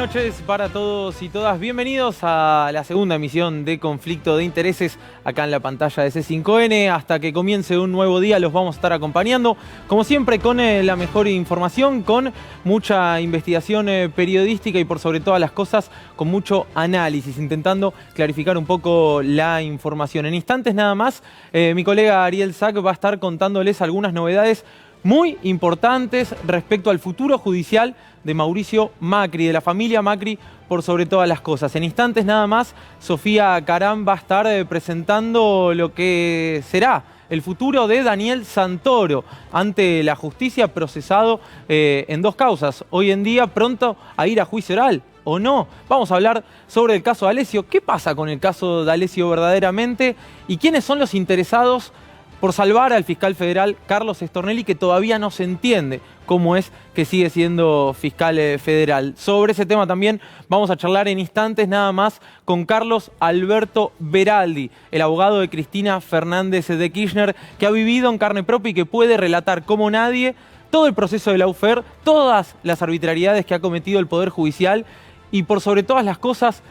noches para todos y todas. Bienvenidos a la segunda emisión de Conflicto de Intereses acá en la pantalla de C5N. Hasta que comience un nuevo día los vamos a estar acompañando, como siempre, con la mejor información, con mucha investigación periodística y por sobre todas las cosas con mucho análisis, intentando clarificar un poco la información. En instantes nada más, mi colega Ariel Sack va a estar contándoles algunas novedades muy importantes respecto al futuro judicial de Mauricio Macri, de la familia Macri, por sobre todas las cosas. En instantes nada más, Sofía Caram va a estar presentando lo que será el futuro de Daniel Santoro ante la justicia, procesado en dos causas. Hoy en día pronto a ir a juicio oral, ¿o no? Vamos a hablar sobre el caso de Alessio. ¿Qué pasa con el caso de Alessio verdaderamente? ¿Y quiénes son los interesados por salvar al fiscal federal Carlos Stornelli, que todavía no se entiende cómo es que sigue siendo fiscal federal? Sobre ese tema también vamos a charlar en instantes nada más con Carlos Alberto Beraldi, el abogado de Cristina Fernández de Kirchner, que ha vivido en carne propia y que puede relatar como nadie todo el proceso de lawfare, todas las arbitrariedades que ha cometido el Poder Judicial y por sobre todas las cosas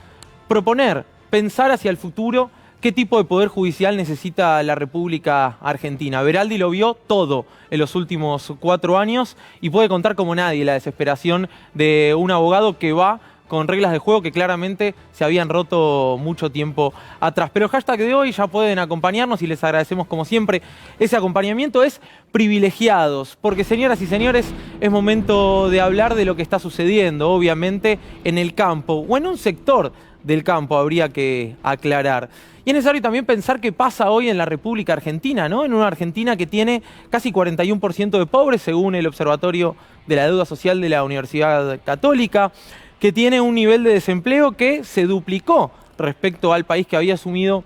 proponer, pensar hacia el futuro qué tipo de poder judicial necesita la República Argentina. Beraldi lo vio todo en los últimos 4 años y puede contar como nadie la desesperación de un abogado que va con reglas de juego que claramente se habían roto mucho tiempo atrás. Pero el hashtag de hoy ya pueden acompañarnos y les agradecemos como siempre ese acompañamiento, es privilegiados, porque señoras y señores, es momento de hablar de lo que está sucediendo, obviamente, en el campo o en un sector del campo, habría que aclarar. Y es necesario también pensar qué pasa hoy en la República Argentina, ¿no? En una Argentina que tiene casi 41% de pobres, según el Observatorio de la Deuda Social de la Universidad Católica, que tiene un nivel de desempleo que se duplicó respecto al país que había asumido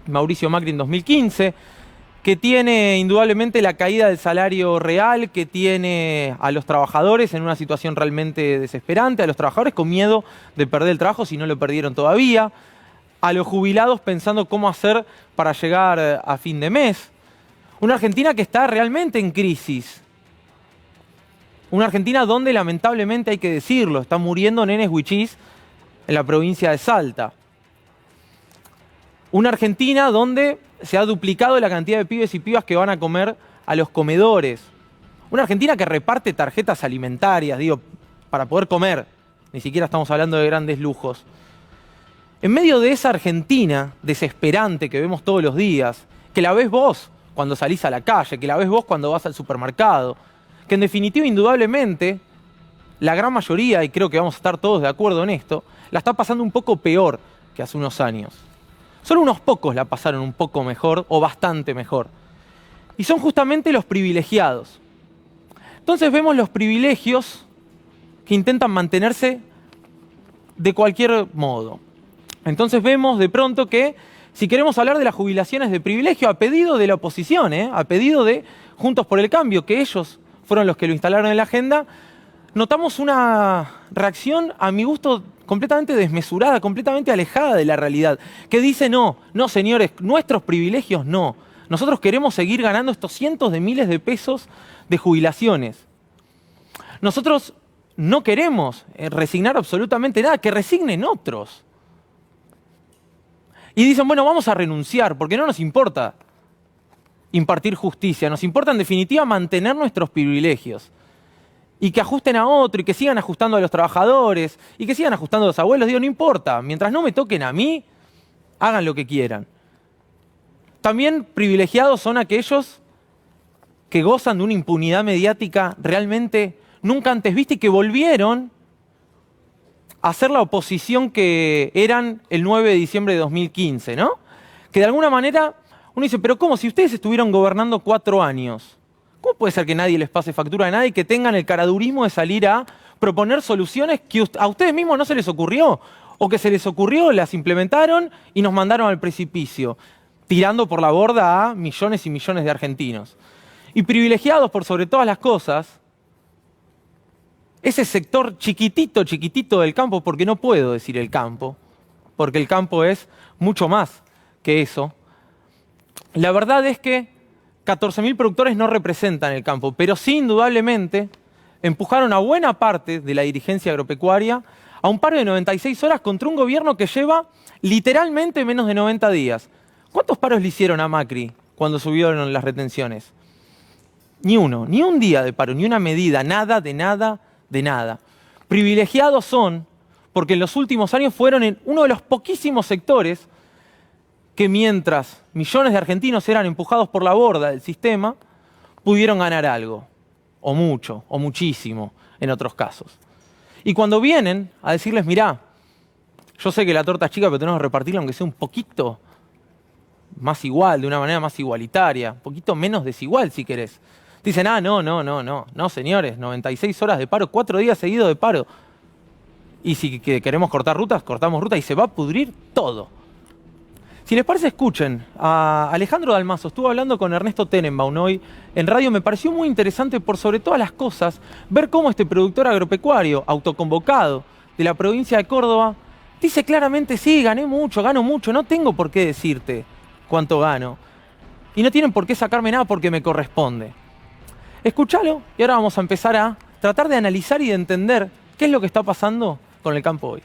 Mauricio Macri en 2015, que tiene indudablemente la caída del salario real, que tiene a los trabajadores en una situación realmente desesperante, a los trabajadores con miedo de perder el trabajo si no lo perdieron todavía, a los jubilados pensando cómo hacer para llegar a fin de mes. Una Argentina que está realmente en crisis. Una Argentina donde lamentablemente hay que decirlo, están muriendo nenes huichís en la provincia de Salta. Una Argentina donde se ha duplicado la cantidad de pibes y pibas que van a comer a los comedores. Una Argentina que reparte tarjetas alimentarias, digo, para poder comer. Ni siquiera estamos hablando de grandes lujos. En medio de esa Argentina desesperante que vemos todos los días, que la ves vos cuando salís a la calle, que la ves vos cuando vas al supermercado, que en definitiva, indudablemente, la gran mayoría, y creo que vamos a estar todos de acuerdo en esto, la está pasando un poco peor que hace unos años. Solo unos pocos la pasaron un poco mejor o bastante mejor. Y son justamente los privilegiados. Entonces vemos los privilegios que intentan mantenerse de cualquier modo. Entonces vemos de pronto que si queremos hablar de las jubilaciones de privilegio a pedido de la oposición, a pedido de Juntos por el Cambio, que ellos fueron los que lo instalaron en la agenda, notamos una reacción, a mi gusto, completamente desmesurada, completamente alejada de la realidad, que dice no señores, nuestros privilegios no. Nosotros queremos seguir ganando estos cientos de miles de pesos de jubilaciones. Nosotros no queremos resignar absolutamente nada, que resignen otros. Y dicen, bueno, vamos a renunciar, porque no nos importa impartir justicia, nos importa en definitiva mantener nuestros privilegios. Y que ajusten a otro, y que sigan ajustando a los trabajadores, y que sigan ajustando a los abuelos. Digo, no importa, mientras no me toquen a mí, hagan lo que quieran. También privilegiados son aquellos que gozan de una impunidad mediática realmente nunca antes vista y que volvieron a ser la oposición que eran el 9 de diciembre de 2015, ¿no? Que de alguna manera uno dice, pero ¿cómo? Si ustedes estuvieron gobernando 4 años, ¿cómo puede ser que nadie les pase factura a nadie y que tengan el caradurismo de salir a proponer soluciones que a ustedes mismos no se les ocurrió? O que se les ocurrió, las implementaron y nos mandaron al precipicio, tirando por la borda a millones y millones de argentinos. Y privilegiados por sobre todas las cosas, ese sector chiquitito, chiquitito del campo, porque no puedo decir el campo, porque el campo es mucho más que eso. La verdad es que 14.000 productores no representan el campo, pero sí indudablemente empujaron a buena parte de la dirigencia agropecuaria a un paro de 96 horas contra un gobierno que lleva literalmente menos de 90 días. ¿Cuántos paros le hicieron a Macri cuando subieron las retenciones? Ni uno, ni un día de paro, ni una medida, nada, de nada, de nada. Privilegiados son porque en los últimos años fueron en uno de los poquísimos sectores que mientras millones de argentinos eran empujados por la borda del sistema, pudieron ganar algo, o mucho, o muchísimo, en otros casos. Y cuando vienen a decirles, mirá, yo sé que la torta es chica, pero tenemos que repartirla aunque sea un poquito más igual, de una manera más igualitaria, un poquito menos desigual si querés. Dicen, no, señores, 96 horas de paro, 4 días seguidos de paro. Y si queremos cortar rutas, cortamos rutas y se va a pudrir todo. Si les parece, escuchen a Alejandro Dalmazo. Estuvo hablando con Ernesto Tenenbaum hoy en radio. Me pareció muy interesante, por sobre todas las cosas, ver cómo este productor agropecuario, autoconvocado de la provincia de Córdoba, dice claramente, sí, gané mucho, gano mucho, no tengo por qué decirte cuánto gano. Y no tienen por qué sacarme nada porque me corresponde. Escúchalo y ahora vamos a empezar a tratar de analizar y de entender qué es lo que está pasando con el campo hoy.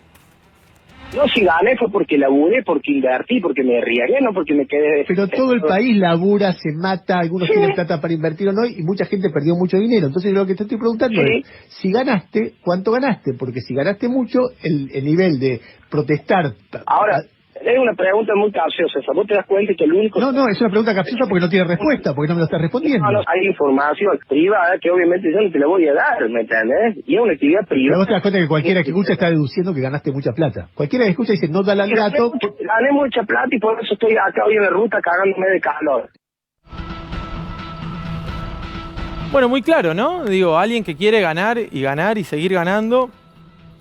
No, si gané fue porque laburé, porque invertí, porque me arriesgué, no porque me quedé... Pero todo el país labura, se mata, algunos tienen plata para invertir o no, y mucha gente perdió mucho dinero. Entonces lo que te estoy preguntando es, si ganaste, ¿cuánto ganaste? Porque si ganaste mucho, el nivel de protestar... Ahora, es una pregunta muy capciosa. ¿Vos te das cuenta que el único... No, es una pregunta capciosa porque no tiene respuesta, porque no me lo estás respondiendo. No, hay información privada que obviamente yo no te la voy a dar, ¿me entendés? Y es una actividad privada. Pero vos te das cuenta que cualquiera que escucha está deduciendo que ganaste mucha plata. Cualquiera que escucha dice, no dale al gato... Gané mucha plata y por eso estoy acá hoy en la ruta cagándome de calor. Bueno, muy claro, ¿no? Digo, alguien que quiere ganar y seguir ganando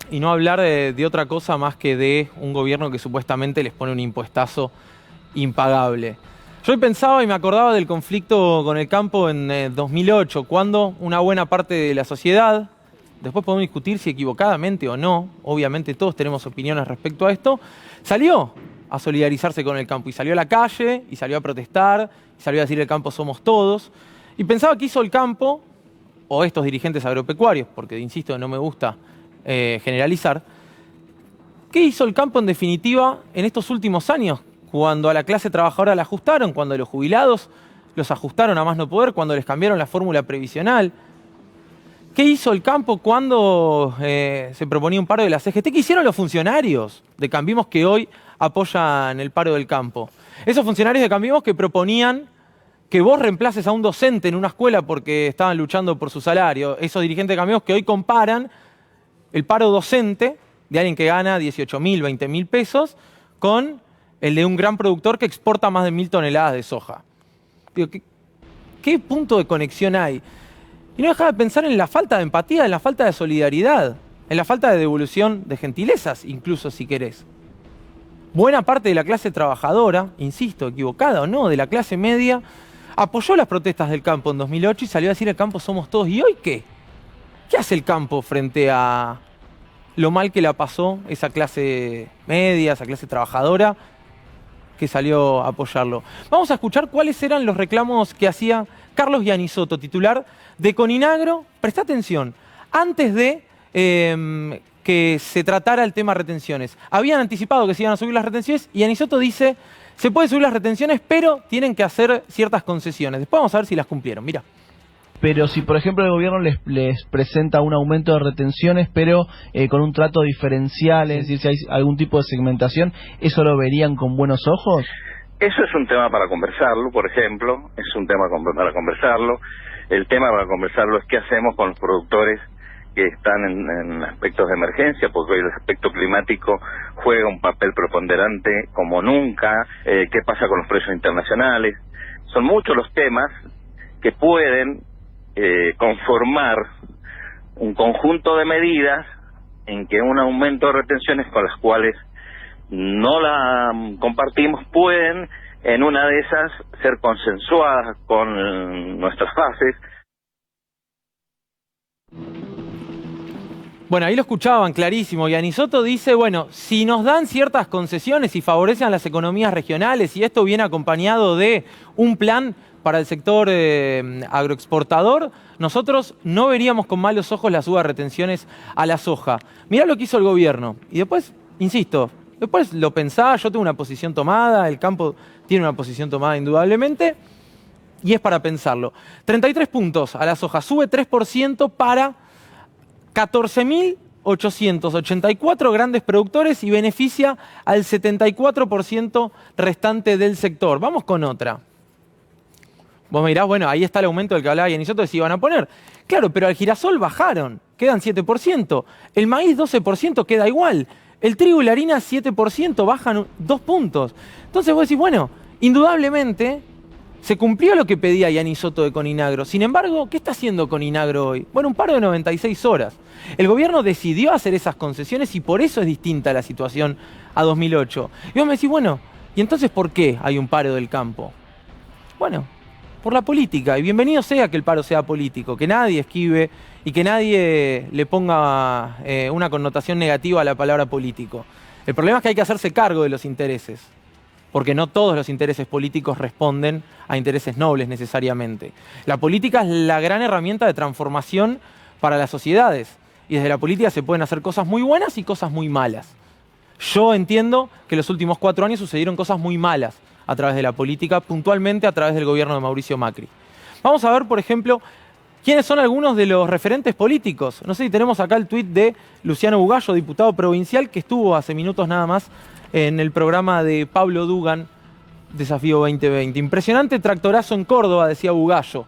y no hablar de otra cosa más que de un gobierno que supuestamente les pone un impuestazo impagable. Yo hoy pensaba y me acordaba del conflicto con el campo en 2008, cuando una buena parte de la sociedad, después podemos discutir si equivocadamente o no, obviamente todos tenemos opiniones respecto a esto, salió a solidarizarse con el campo y salió a la calle y salió a protestar y salió a decir el campo somos todos. Y pensaba que hizo el campo, o estos dirigentes agropecuarios, porque insisto, no me gusta generalizar, ¿qué hizo el campo en definitiva en estos últimos años? Cuando a la clase trabajadora la ajustaron, cuando a los jubilados los ajustaron a más no poder, cuando les cambiaron la fórmula previsional. ¿Qué hizo el campo cuando se proponía un paro de la CGT? ¿Qué hicieron los funcionarios de Cambiemos que hoy apoyan el paro del campo? Esos funcionarios de Cambiemos que proponían que vos reemplaces a un docente en una escuela porque estaban luchando por su salario. Esos dirigentes de Cambiemos que hoy comparan el paro docente de alguien que gana 18.000, 20.000 pesos con el de un gran productor que exporta más de 1.000 toneladas de soja. Digo, ¿qué punto de conexión hay? Y no dejaba de pensar en la falta de empatía, en la falta de solidaridad, en la falta de devolución de gentilezas, incluso si querés. Buena parte de la clase trabajadora, insisto, equivocada o no, de la clase media, apoyó las protestas del campo en 2008 y salió a decir el campo somos todos. ¿Y hoy qué? ¿Qué hace el campo frente a lo mal que la pasó esa clase media, esa clase trabajadora que salió a apoyarlo? Vamos a escuchar cuáles eran los reclamos que hacía Carlos Gianisotto, titular de Coninagro. Presta atención, antes de que se tratara el tema retenciones. Habían anticipado que se iban a subir las retenciones y Gianisotto dice, se puede subir las retenciones, pero tienen que hacer ciertas concesiones. Después vamos a ver si las cumplieron. Mirá. Pero si, por ejemplo, el gobierno les presenta un aumento de retenciones, pero con un trato diferencial, es decir, si hay algún tipo de segmentación, ¿eso lo verían con buenos ojos? Eso es un tema para conversarlo, por ejemplo, es un tema para conversarlo. El tema para conversarlo es qué hacemos con los productores que están en aspectos de emergencia, porque hoy el aspecto climático juega un papel preponderante como nunca. ¿Qué pasa con los precios internacionales? Son muchos los temas que pueden conformar un conjunto de medidas en que un aumento de retenciones con las cuales no la compartimos pueden en una de esas ser consensuadas con nuestras bases. Bueno, ahí lo escuchaban clarísimo. Gianisotto dice, bueno, si nos dan ciertas concesiones y favorecen a las economías regionales y esto viene acompañado de un plan para el sector agroexportador, nosotros no veríamos con malos ojos la suba de retenciones a la soja. Mirá lo que hizo el gobierno. Y después, insisto, después lo pensás, yo tengo una posición tomada, el campo tiene una posición tomada indudablemente, y es para pensarlo. 33 puntos a la soja, sube 3% para 14.884 grandes productores y beneficia al 74% restante del sector. Vamos con otra. Vos me dirás, bueno, ahí está el aumento del que hablaba Yanisoto, que se iban a poner. Claro, pero al girasol bajaron, quedan 7%. El maíz 12% queda igual. El trigo y la harina 7%, bajan 2 puntos. Entonces vos decís, bueno, indudablemente se cumplió lo que pedía Yanisoto de Coninagro. Sin embargo, ¿qué está haciendo Coninagro hoy? Bueno, un paro de 96 horas. El gobierno decidió hacer esas concesiones y por eso es distinta la situación a 2008. Y vos me decís, bueno, ¿y entonces por qué hay un paro del campo? Bueno, por la política. Y bienvenido sea que el paro sea político, que nadie esquive y que nadie le ponga una connotación negativa a la palabra político. El problema es que hay que hacerse cargo de los intereses, porque no todos los intereses políticos responden a intereses nobles necesariamente. La política es la gran herramienta de transformación para las sociedades, y desde la política se pueden hacer cosas muy buenas y cosas muy malas. Yo entiendo que los últimos 4 años sucedieron cosas muy malas a través de la política, puntualmente a través del gobierno de Mauricio Macri. Vamos a ver, por ejemplo, quiénes son algunos de los referentes políticos. No sé si tenemos acá el tuit de Luciano Bugallo, diputado provincial, que estuvo hace minutos nada más en el programa de Pablo Dugan, Desafío 2020. Impresionante tractorazo en Córdoba, decía Bugallo.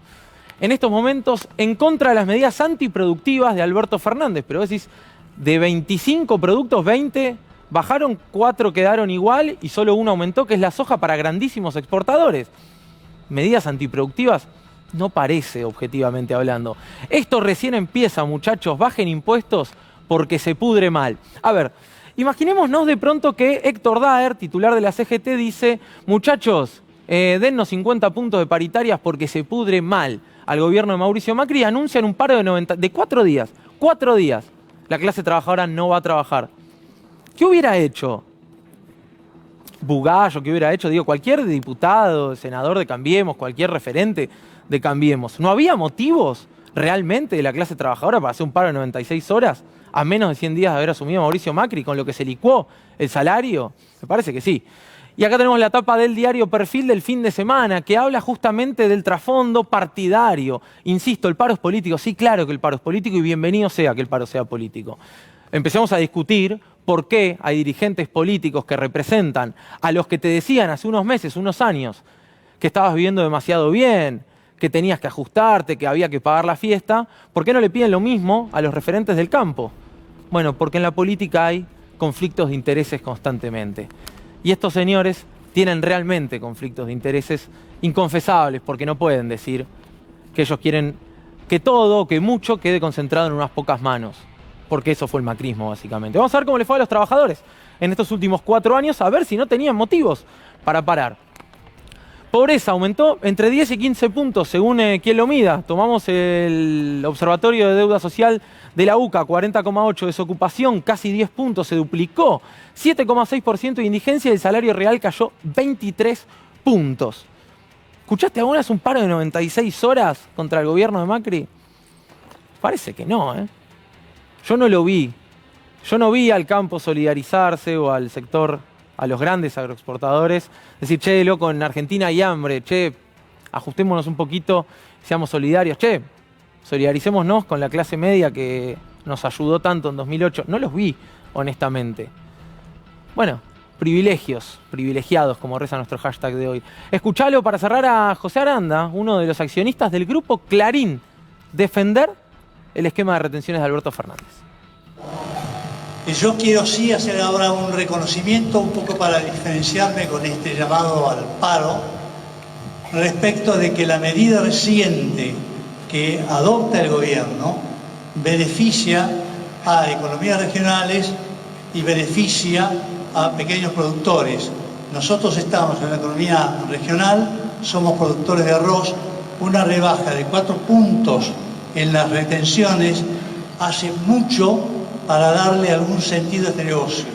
En estos momentos, en contra de las medidas antiproductivas de Alberto Fernández. Pero decís, de 25 productos, 20 bajaron, 4 quedaron igual y solo 1 aumentó, que es la soja para grandísimos exportadores. Medidas antiproductivas, no parece, objetivamente hablando. Esto recién empieza, muchachos. Bajen impuestos porque se pudre mal. A ver, imaginémonos de pronto que Héctor Daer, titular de la CGT, dice, muchachos, dennos 50 puntos de paritarias porque se pudre mal al gobierno de Mauricio Macri, y anuncian un paro de 4 días. 4 días. La clase trabajadora no va a trabajar. ¿Qué hubiera hecho Bugallo? ¿Qué hubiera hecho? Digo, cualquier diputado, senador de Cambiemos, cualquier referente de Cambiemos. ¿No había motivos realmente de la clase trabajadora para hacer un paro de 96 horas a menos de 100 días de haber asumido Mauricio Macri, con lo que se licuó el salario? Me parece que sí. Y acá tenemos la tapa del diario Perfil del fin de semana, que habla justamente del trasfondo partidario. Insisto, el paro es político. Sí, claro que el paro es político y bienvenido sea que el paro sea político. Empecemos a discutir por qué hay dirigentes políticos que representan a los que te decían hace unos meses, unos años, que estabas viviendo demasiado bien, que tenías que ajustarte, que había que pagar la fiesta. ¿Por qué no le piden lo mismo a los referentes del campo? Bueno, porque en la política hay conflictos de intereses constantemente. Y estos señores tienen realmente conflictos de intereses inconfesables, porque no pueden decir que ellos quieren que todo, que mucho, quede concentrado en unas pocas manos. Porque eso fue el macrismo, básicamente. Vamos a ver cómo le fue a los trabajadores en estos últimos 4 años, a ver si no tenían motivos para parar. Pobreza aumentó entre 10 y 15 puntos, según quien lo mida. Tomamos el Observatorio de Deuda Social de la UCA, 40,8%. Desocupación, casi 10 puntos, se duplicó. 7,6% de indigencia y el salario real cayó 23 puntos. ¿Escuchaste alguna vez un paro de 96 horas contra el gobierno de Macri? Parece que no, ¿eh? Yo no lo vi. Yo no vi al campo solidarizarse o al sector, a los grandes agroexportadores, decir, che, loco, en Argentina hay hambre, che, ajustémonos un poquito, seamos solidarios, che, solidaricémonos con la clase media que nos ayudó tanto en 2008. No los vi, honestamente. Bueno, privilegiados, como reza nuestro hashtag de hoy. Escuchalo para cerrar a José Aranda, uno de los accionistas del grupo Clarín, defender el esquema de retenciones de Alberto Fernández. Yo quiero sí hacer ahora un reconocimiento un poco para diferenciarme con este llamado al paro respecto de que la medida reciente que adopta el gobierno beneficia a economías regionales y beneficia a pequeños productores. Nosotros estamos en la economía regional, somos productores de arroz, una rebaja de 4 puntos en las retenciones hace mucho para darle algún sentido a este negocio.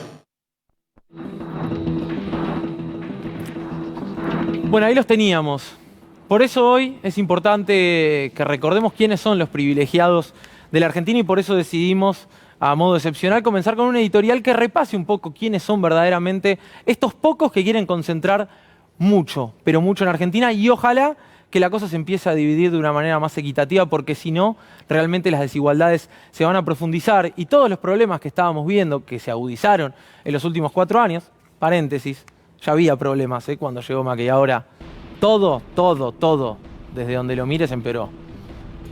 Bueno, ahí los teníamos. Por eso hoy es importante que recordemos quiénes son los privilegiados de la Argentina y por eso decidimos, a modo excepcional, comenzar con un editorial que repase un poco quiénes son verdaderamente estos pocos que quieren concentrar mucho, pero mucho en Argentina, y ojalá que la cosa se empiece a dividir de una manera más equitativa, porque si no, realmente las desigualdades se van a profundizar y todos los problemas que estábamos viendo, que se agudizaron en los últimos 4 años, paréntesis, ya había problemas cuando llegó Macri, ahora todo, desde donde lo mires empeoró.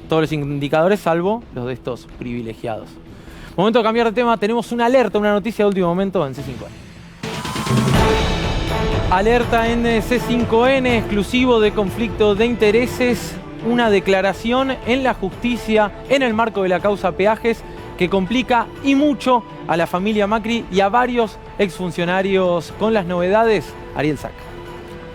Todos los indicadores salvo los de estos privilegiados. Momento de cambiar de tema, tenemos una alerta, una noticia de último momento en C5N. Alerta en C5N, exclusivo de conflicto de intereses, una declaración en la justicia en el marco de la causa peajes que complica y mucho a la familia Macri y a varios exfuncionarios. Con las novedades, Ariel Sac.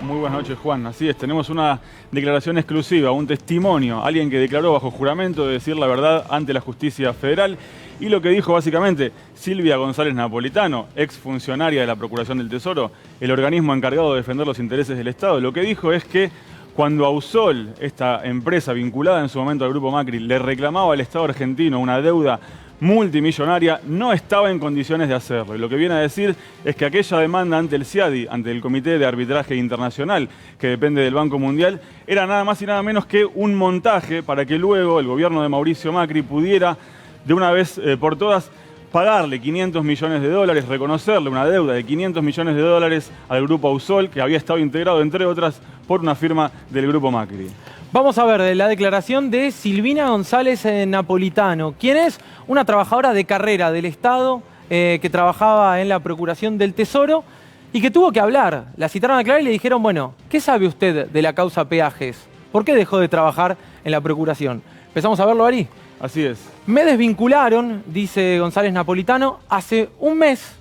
Muy buenas noches, Juan. Así es, tenemos una declaración exclusiva, un testimonio, alguien que declaró bajo juramento de decir la verdad ante la justicia federal. Y lo que dijo básicamente Silvia González Napolitano, exfuncionaria de la Procuración del Tesoro, el organismo encargado de defender los intereses del Estado, lo que dijo es que cuando Ausol, esta empresa vinculada en su momento al Grupo Macri, le reclamaba al Estado argentino una deuda multimillonaria, no estaba en condiciones de hacerlo. Y lo que viene a decir es que aquella demanda ante el CIADI, ante el Comité de Arbitraje Internacional, que depende del Banco Mundial, era nada más y nada menos que un montaje para que luego el gobierno de Mauricio Macri pudiera de una vez por todas pagarle 500 millones de dólares, reconocerle una deuda de 500 millones de dólares al Grupo Ausol, que había estado integrado, entre otras, por una firma del Grupo Macri. Vamos a ver la declaración de Silvina González Napolitano, quien es una trabajadora de carrera del Estado que trabajaba en la Procuración del Tesoro y que tuvo que hablar. La citaron a declarar y le dijeron, bueno, ¿qué sabe usted de la causa peajes? ¿Por qué dejó de trabajar en la Procuración? ¿Empezamos a verlo, Ari? Así es. Me desvincularon, dice González Napolitano, hace un mes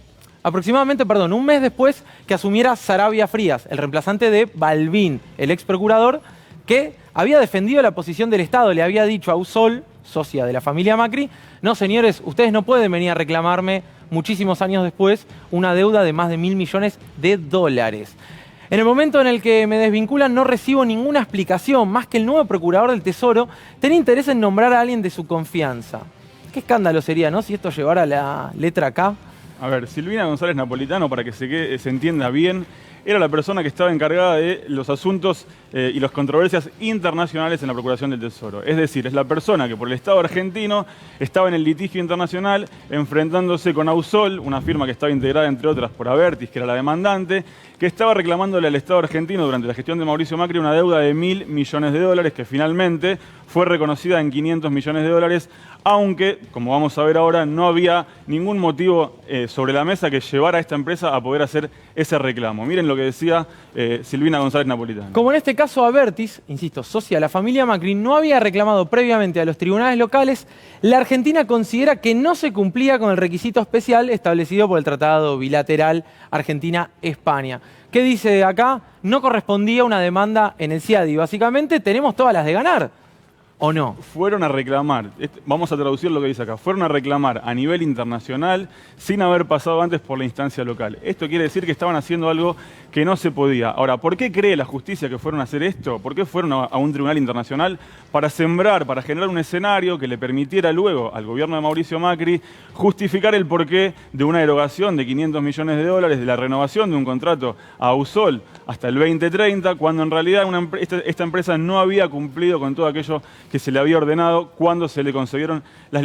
después que asumiera Saravia Frías, el reemplazante de Balbín, el ex procurador, que había defendido la posición del Estado. Le había dicho a Ausol, socia de la familia Macri, no señores, ustedes no pueden venir a reclamarme muchísimos años después una deuda de más de 1.000 millones de dólares. En el momento en el que me desvinculan no recibo ninguna explicación, más que el nuevo procurador del Tesoro tenía interés en nombrar a alguien de su confianza. Qué escándalo sería, ¿no?, si esto llevara la letra K. A ver, Silvina González Napolitano, para que se entienda bien, era la persona que estaba encargada de los asuntos y las controversias internacionales en la Procuración del Tesoro. Es decir, es la persona que por el Estado argentino estaba en el litigio internacional enfrentándose con Ausol, una firma que estaba integrada entre otras por Abertis, que era la demandante, que estaba reclamándole al Estado argentino durante la gestión de Mauricio Macri una deuda de 1.000 millones de dólares que finalmente fue reconocida en 500 millones de dólares, aunque, como vamos a ver ahora, no había ningún motivo sobre la mesa que llevara a esta empresa a poder hacer ese reclamo. Miren lo que decía Silvina González Napolitano. Como en este caso Abertis, insisto, socia de la familia Macri, no había reclamado previamente a los tribunales locales, la Argentina considera que no se cumplía con el requisito especial establecido por el Tratado Bilateral Argentina-España. ¿Qué dice acá? No correspondía una demanda en el CIADI. Básicamente tenemos todas las de ganar. ¿O no? Fueron a reclamar, vamos a traducir lo que dice acá, fueron a reclamar a nivel internacional sin haber pasado antes por la instancia local. Esto quiere decir que estaban haciendo algo que no se podía. Ahora, ¿por qué cree la justicia que fueron a hacer esto? ¿Por qué fueron a un tribunal internacional? Para sembrar, para generar un escenario que le permitiera luego al gobierno de Mauricio Macri justificar el porqué de una erogación de 500 millones de dólares, de la renovación de un contrato a Ausol hasta el 2030, cuando en realidad esta empresa no había cumplido con todo aquello que se le había ordenado cuando se le concedieron las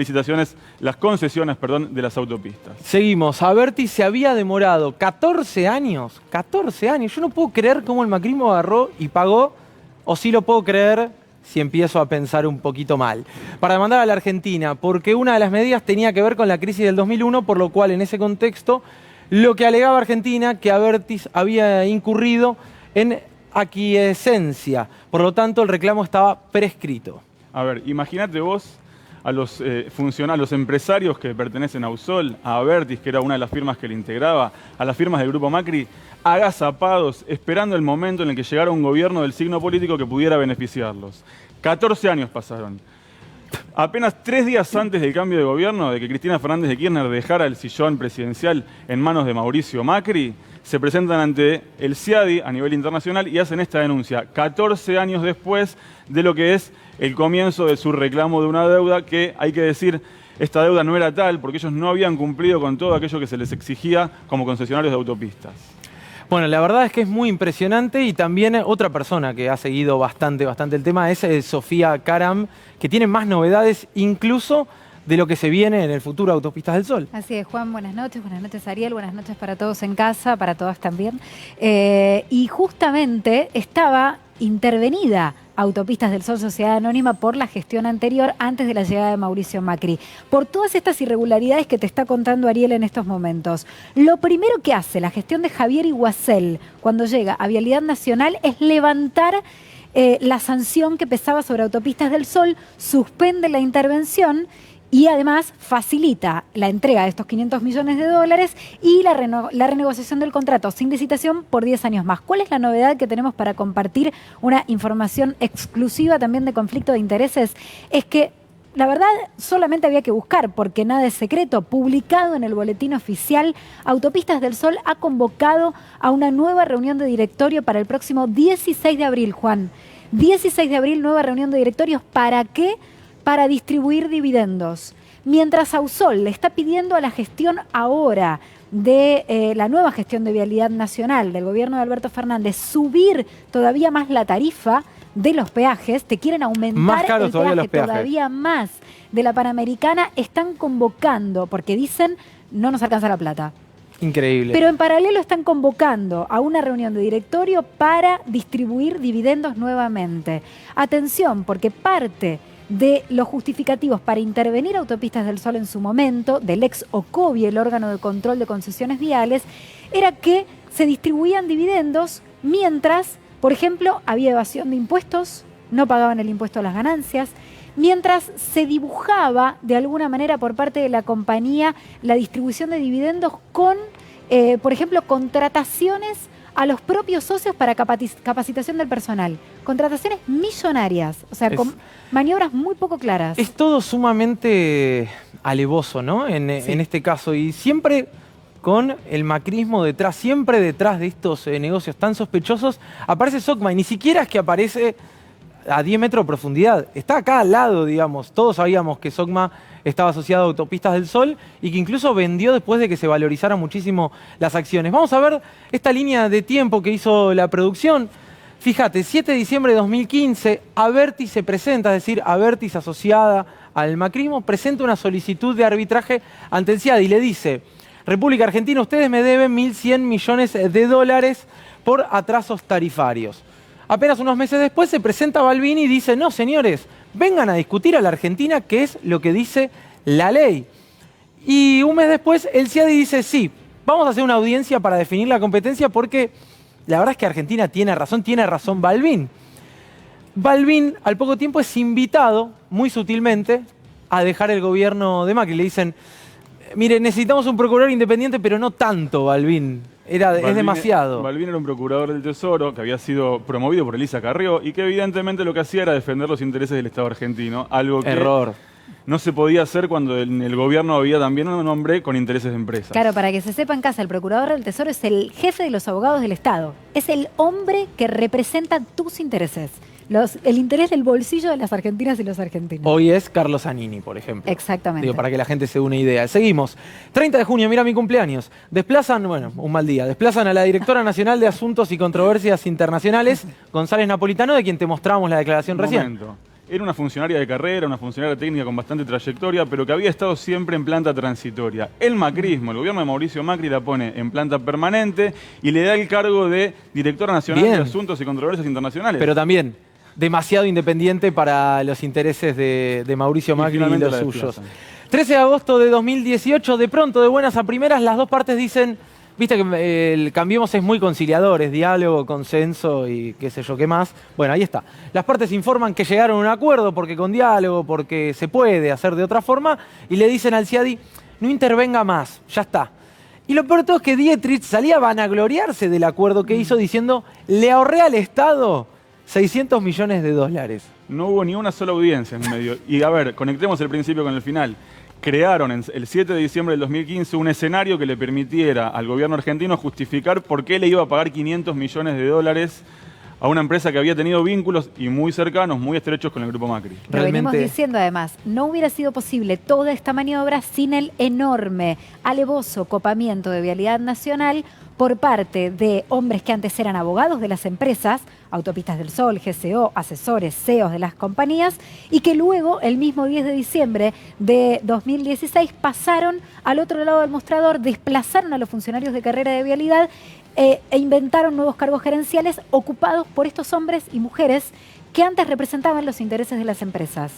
concesiones de las autopistas. Seguimos. Abertis se había demorado 14 años. 14 años. Yo no puedo creer cómo el macrismo agarró y pagó, o sí lo puedo creer si empiezo a pensar un poquito mal, para demandar a la Argentina, porque una de las medidas tenía que ver con la crisis del 2001, por lo cual en ese contexto lo que alegaba Argentina que Abertis había incurrido en aquiescencia. Por lo tanto, el reclamo estaba prescrito. A ver, imagínate vos a los empresarios que pertenecen a Ausol, a Abertis, que era una de las firmas que le integraba, a las firmas del Grupo Macri, agazapados, esperando el momento en el que llegara un gobierno del signo político que pudiera beneficiarlos. 14 años pasaron. Apenas 3 días antes del cambio de gobierno, de que Cristina Fernández de Kirchner dejara el sillón presidencial en manos de Mauricio Macri, se presentan ante el CIADI a nivel internacional y hacen esta denuncia 14 años después de lo que es el comienzo de su reclamo de una deuda que, hay que decir, esta deuda no era tal porque ellos no habían cumplido con todo aquello que se les exigía como concesionarios de autopistas. Bueno, la verdad es que es muy impresionante y también otra persona que ha seguido bastante el tema es Sofía Karam, que tiene más novedades incluso de lo que se viene en el futuro Autopistas del Sol. Así es, Juan, buenas noches Ariel, buenas noches para todos en casa, para todas también. Y justamente estaba intervenida Autopistas del Sol Sociedad Anónima por la gestión anterior, antes de la llegada de Mauricio Macri, por todas estas irregularidades que te está contando Ariel en estos momentos. Lo primero que hace la gestión de Javier Iguacel cuando llega a Vialidad Nacional es levantar la sanción que pesaba sobre Autopistas del Sol, suspende la intervención y además facilita la entrega de estos 500 millones de dólares y la renegociación del contrato sin licitación por 10 años más. ¿Cuál es la novedad que tenemos para compartir una información exclusiva también de conflicto de intereses? Es que la verdad solamente había que buscar, porque nada es secreto. Publicado en el boletín oficial, Autopistas del Sol ha convocado a una nueva reunión de directorio para el próximo 16 de abril, Juan. 16 de abril, nueva reunión de directorios. ¿Para qué? Para distribuir dividendos. Mientras Ausol le está pidiendo a la gestión ahora de la nueva gestión de Vialidad Nacional del gobierno de Alberto Fernández subir todavía más la tarifa de los peajes, te quieren aumentar el peaje todavía más de la Panamericana, están convocando, porque dicen no nos alcanza la plata. Increíble. Pero en paralelo están convocando a una reunión de directorio para distribuir dividendos nuevamente. Atención, porque parte de los justificativos para intervenir Autopistas del Sol en su momento, del ex OCOVI, el órgano de control de concesiones viales, era que se distribuían dividendos mientras, por ejemplo, había evasión de impuestos, no pagaban el impuesto a las ganancias, mientras se dibujaba de alguna manera por parte de la compañía la distribución de dividendos con, por ejemplo, contrataciones a los propios socios para capacitación del personal. Contrataciones millonarias, o sea, con maniobras muy poco claras. Es todo sumamente alevoso, ¿no? En este caso, y siempre con el macrismo detrás, siempre detrás de estos negocios tan sospechosos, aparece Socma, y ni siquiera es que aparece a 10 metros de profundidad, está acá al lado, digamos. Todos sabíamos que Socma estaba asociado a Autopistas del Sol y que incluso vendió después de que se valorizaran muchísimo las acciones. Vamos a ver esta línea de tiempo que hizo la producción. Fíjate, 7 de diciembre de 2015, Abertis se presenta, es decir, Abertis asociada al macrismo, presenta una solicitud de arbitraje ante el CIADI y le dice: República Argentina, ustedes me deben 1.100 millones de dólares por atrasos tarifarios. Apenas unos meses después se presenta Balbini y dice: no, señores, vengan a discutir a la Argentina qué es lo que dice la ley. Y un mes después el CIADI dice: sí, vamos a hacer una audiencia para definir la competencia porque la verdad es que Argentina tiene razón Balbín. Balbín al poco tiempo es invitado, muy sutilmente, a dejar el gobierno de Macri. Le dicen: mire, necesitamos un procurador independiente, pero no tanto, Balbín. Es demasiado. Balbín era un procurador del Tesoro que había sido promovido por Elisa Carrió y que evidentemente lo que hacía era defender los intereses del Estado argentino. Algo que no se podía hacer cuando en el gobierno había también un hombre con intereses de empresas. Claro, para que se sepa en casa, el procurador del Tesoro es el jefe de los abogados del Estado. Es el hombre que representa tus intereses. El interés del bolsillo de las argentinas y los argentinos. Hoy es Carlos Zanini, por ejemplo. Exactamente. Digo, para que la gente se dé una idea. Seguimos. 30 de junio, mira mi cumpleaños. Desplazan, bueno, un mal día. Desplazan a la directora nacional de Asuntos y Controversias Internacionales, González Napolitano, de quien te mostramos la declaración recién. Era una funcionaria de carrera, una funcionaria técnica con bastante trayectoria, pero que había estado siempre en planta transitoria. El macrismo, el gobierno de Mauricio Macri, la pone en planta permanente y le da el cargo de directora nacional de Asuntos y Controversias Internacionales. Pero también demasiado independiente para los intereses de Mauricio Macri y los suyos. 13 de agosto de 2018, de pronto, de buenas a primeras, las dos partes dicen: viste que el Cambiemos es muy conciliador, es diálogo, consenso y qué sé yo qué más. Bueno, ahí está. Las partes informan que llegaron a un acuerdo porque con diálogo, porque se puede hacer de otra forma, y le dicen al CIADI: no intervenga más, ya está. Y lo peor de todo es que Dietrich salía a vanagloriarse del acuerdo que hizo diciendo: le ahorré al Estado 600 millones de dólares. No hubo ni una sola audiencia en medio. Y a ver, conectemos el principio con el final. crearon el 7 de diciembre del 2015 un escenario que le permitiera al gobierno argentino justificar por qué le iba a pagar 500 millones de dólares a una empresa que había tenido vínculos y muy cercanos, muy estrechos con el Grupo Macri. Lo venimos diciendo además, no hubiera sido posible toda esta maniobra sin el enorme, alevoso copamiento de Vialidad Nacional por parte de hombres que antes eran abogados de las empresas, Autopistas del Sol, GCO, asesores, CEOs de las compañías, y que luego, el mismo 10 de diciembre de 2016, pasaron al otro lado del mostrador, desplazaron a los funcionarios de carrera de Vialidad e inventaron nuevos cargos gerenciales ocupados por estos hombres y mujeres que antes representaban los intereses de las empresas.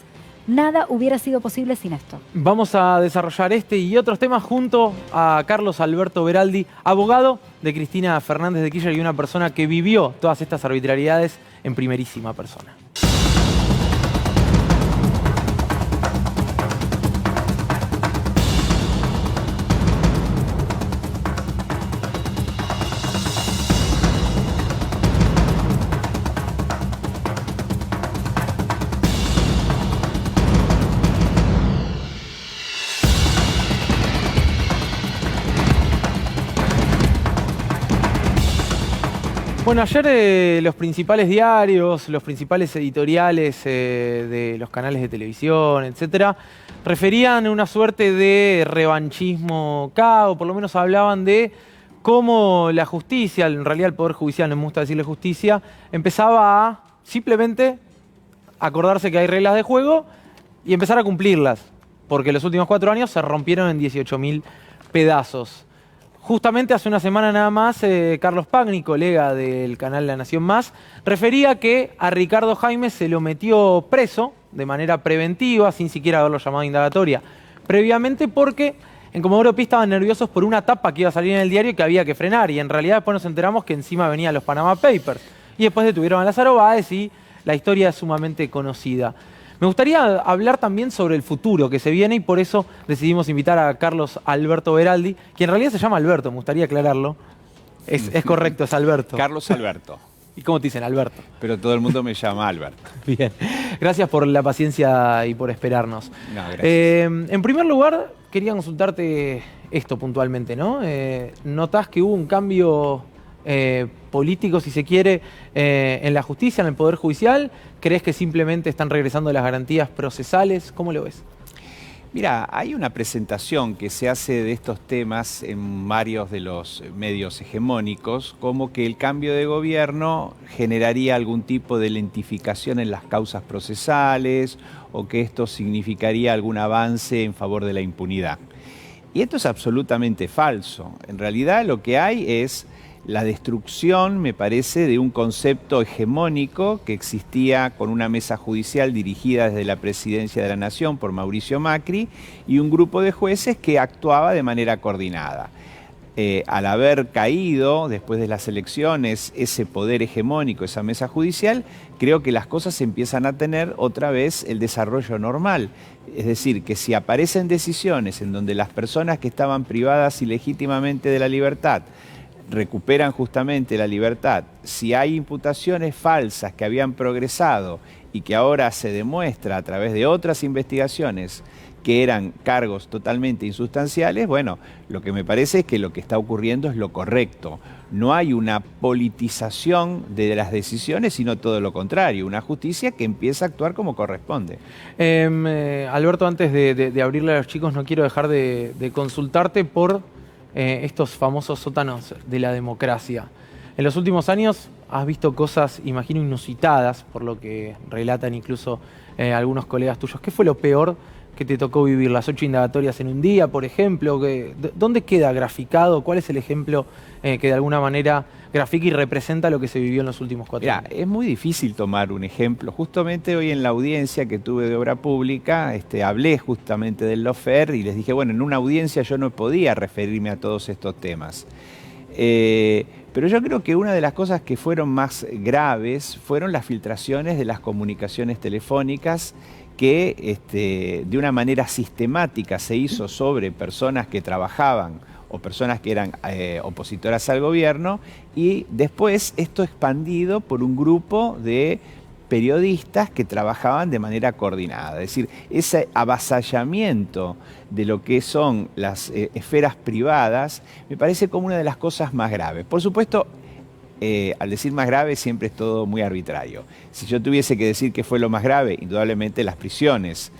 Nada hubiera sido posible sin esto. Vamos a desarrollar este y otros temas junto a Carlos Alberto Beraldi, abogado de Cristina Fernández de Kirchner y una persona que vivió todas estas arbitrariedades en primerísima persona. Bueno, ayer los principales diarios, los principales editoriales de los canales de televisión, etcétera, referían una suerte de revanchismo K, o por lo menos hablaban de cómo la justicia, en realidad el Poder Judicial, no me gusta decirle justicia, empezaba a simplemente acordarse que hay reglas de juego y empezar a cumplirlas, porque los últimos 4 años se rompieron en 18.000 pedazos. Justamente hace una semana nada más, Carlos Pagni, colega del canal La Nación Más, refería que a Ricardo Jaime se lo metió preso de manera preventiva, sin siquiera haberlo llamado a indagatoria previamente, porque en Comodoro Pi estaban nerviosos por una tapa que iba a salir en el diario que había que frenar, y en realidad después nos enteramos que encima venían los Panama Papers, y después detuvieron a Lázaro Báez y la historia es sumamente conocida. Me gustaría hablar también sobre el futuro que se viene y por eso decidimos invitar a Carlos Alberto Beraldi, que en realidad se llama Alberto, me gustaría aclararlo. Es correcto, es Alberto. Carlos Alberto. ¿Y cómo te dicen, Alberto? Pero todo el mundo me llama Alberto. Bien. Gracias por la paciencia y por esperarnos. No, gracias. En primer lugar, quería consultarte esto puntualmente, ¿no? ¿Notás que hubo un cambio político, si se quiere, en la justicia, en el Poder Judicial? ¿Crees que simplemente están regresando las garantías procesales? ¿Cómo lo ves? Mira, hay una presentación que se hace de estos temas en varios de los medios hegemónicos, como que el cambio de gobierno generaría algún tipo de lentificación en las causas procesales o que esto significaría algún avance en favor de la impunidad. Y esto es absolutamente falso. En realidad lo que hay es la destrucción, me parece, de un concepto hegemónico que existía con una mesa judicial dirigida desde la Presidencia de la Nación por Mauricio Macri y un grupo de jueces que actuaba de manera coordinada. Al haber caído, después de las elecciones, ese poder hegemónico, esa mesa judicial, creo que las cosas empiezan a tener otra vez el desarrollo normal. Es decir, que si aparecen decisiones en donde las personas que estaban privadas ilegítimamente de la libertad recuperan justamente la libertad, si hay imputaciones falsas que habían progresado y que ahora se demuestra a través de otras investigaciones que eran cargos totalmente insustanciales, bueno, lo que me parece es que lo que está ocurriendo es lo correcto. No hay una politización de las decisiones, sino todo lo contrario, una justicia que empieza a actuar como corresponde. Alberto, antes de abrirle a los chicos, no quiero dejar de consultarte por estos famosos sótanos de la democracia. En los últimos años has visto cosas, imagino, inusitadas, por lo que relatan incluso algunos colegas tuyos. ¿Qué fue lo peor que te tocó vivir? ¿Las 8 indagatorias en un día, por ejemplo? ¿Dónde queda graficado? ¿Cuál es el ejemplo que de alguna manera grafica y representa lo que se vivió en los últimos 4 años? Es muy difícil tomar un ejemplo. Justamente hoy en la audiencia que tuve de obra pública, hablé justamente del lawfare y les dije, bueno, en una audiencia yo no podía referirme a todos estos temas. Pero yo creo que una de las cosas que fueron más graves fueron las filtraciones de las comunicaciones telefónicas que de una manera sistemática se hizo sobre personas que trabajaban o personas que eran opositoras al gobierno, y después esto expandido por un grupo de periodistas que trabajaban de manera coordinada. Es decir, ese avasallamiento de lo que son las esferas privadas me parece como una de las cosas más graves. Por supuesto, al decir más grave siempre es todo muy arbitrario. Si yo tuviese que decir qué fue lo más grave, indudablemente las prisiones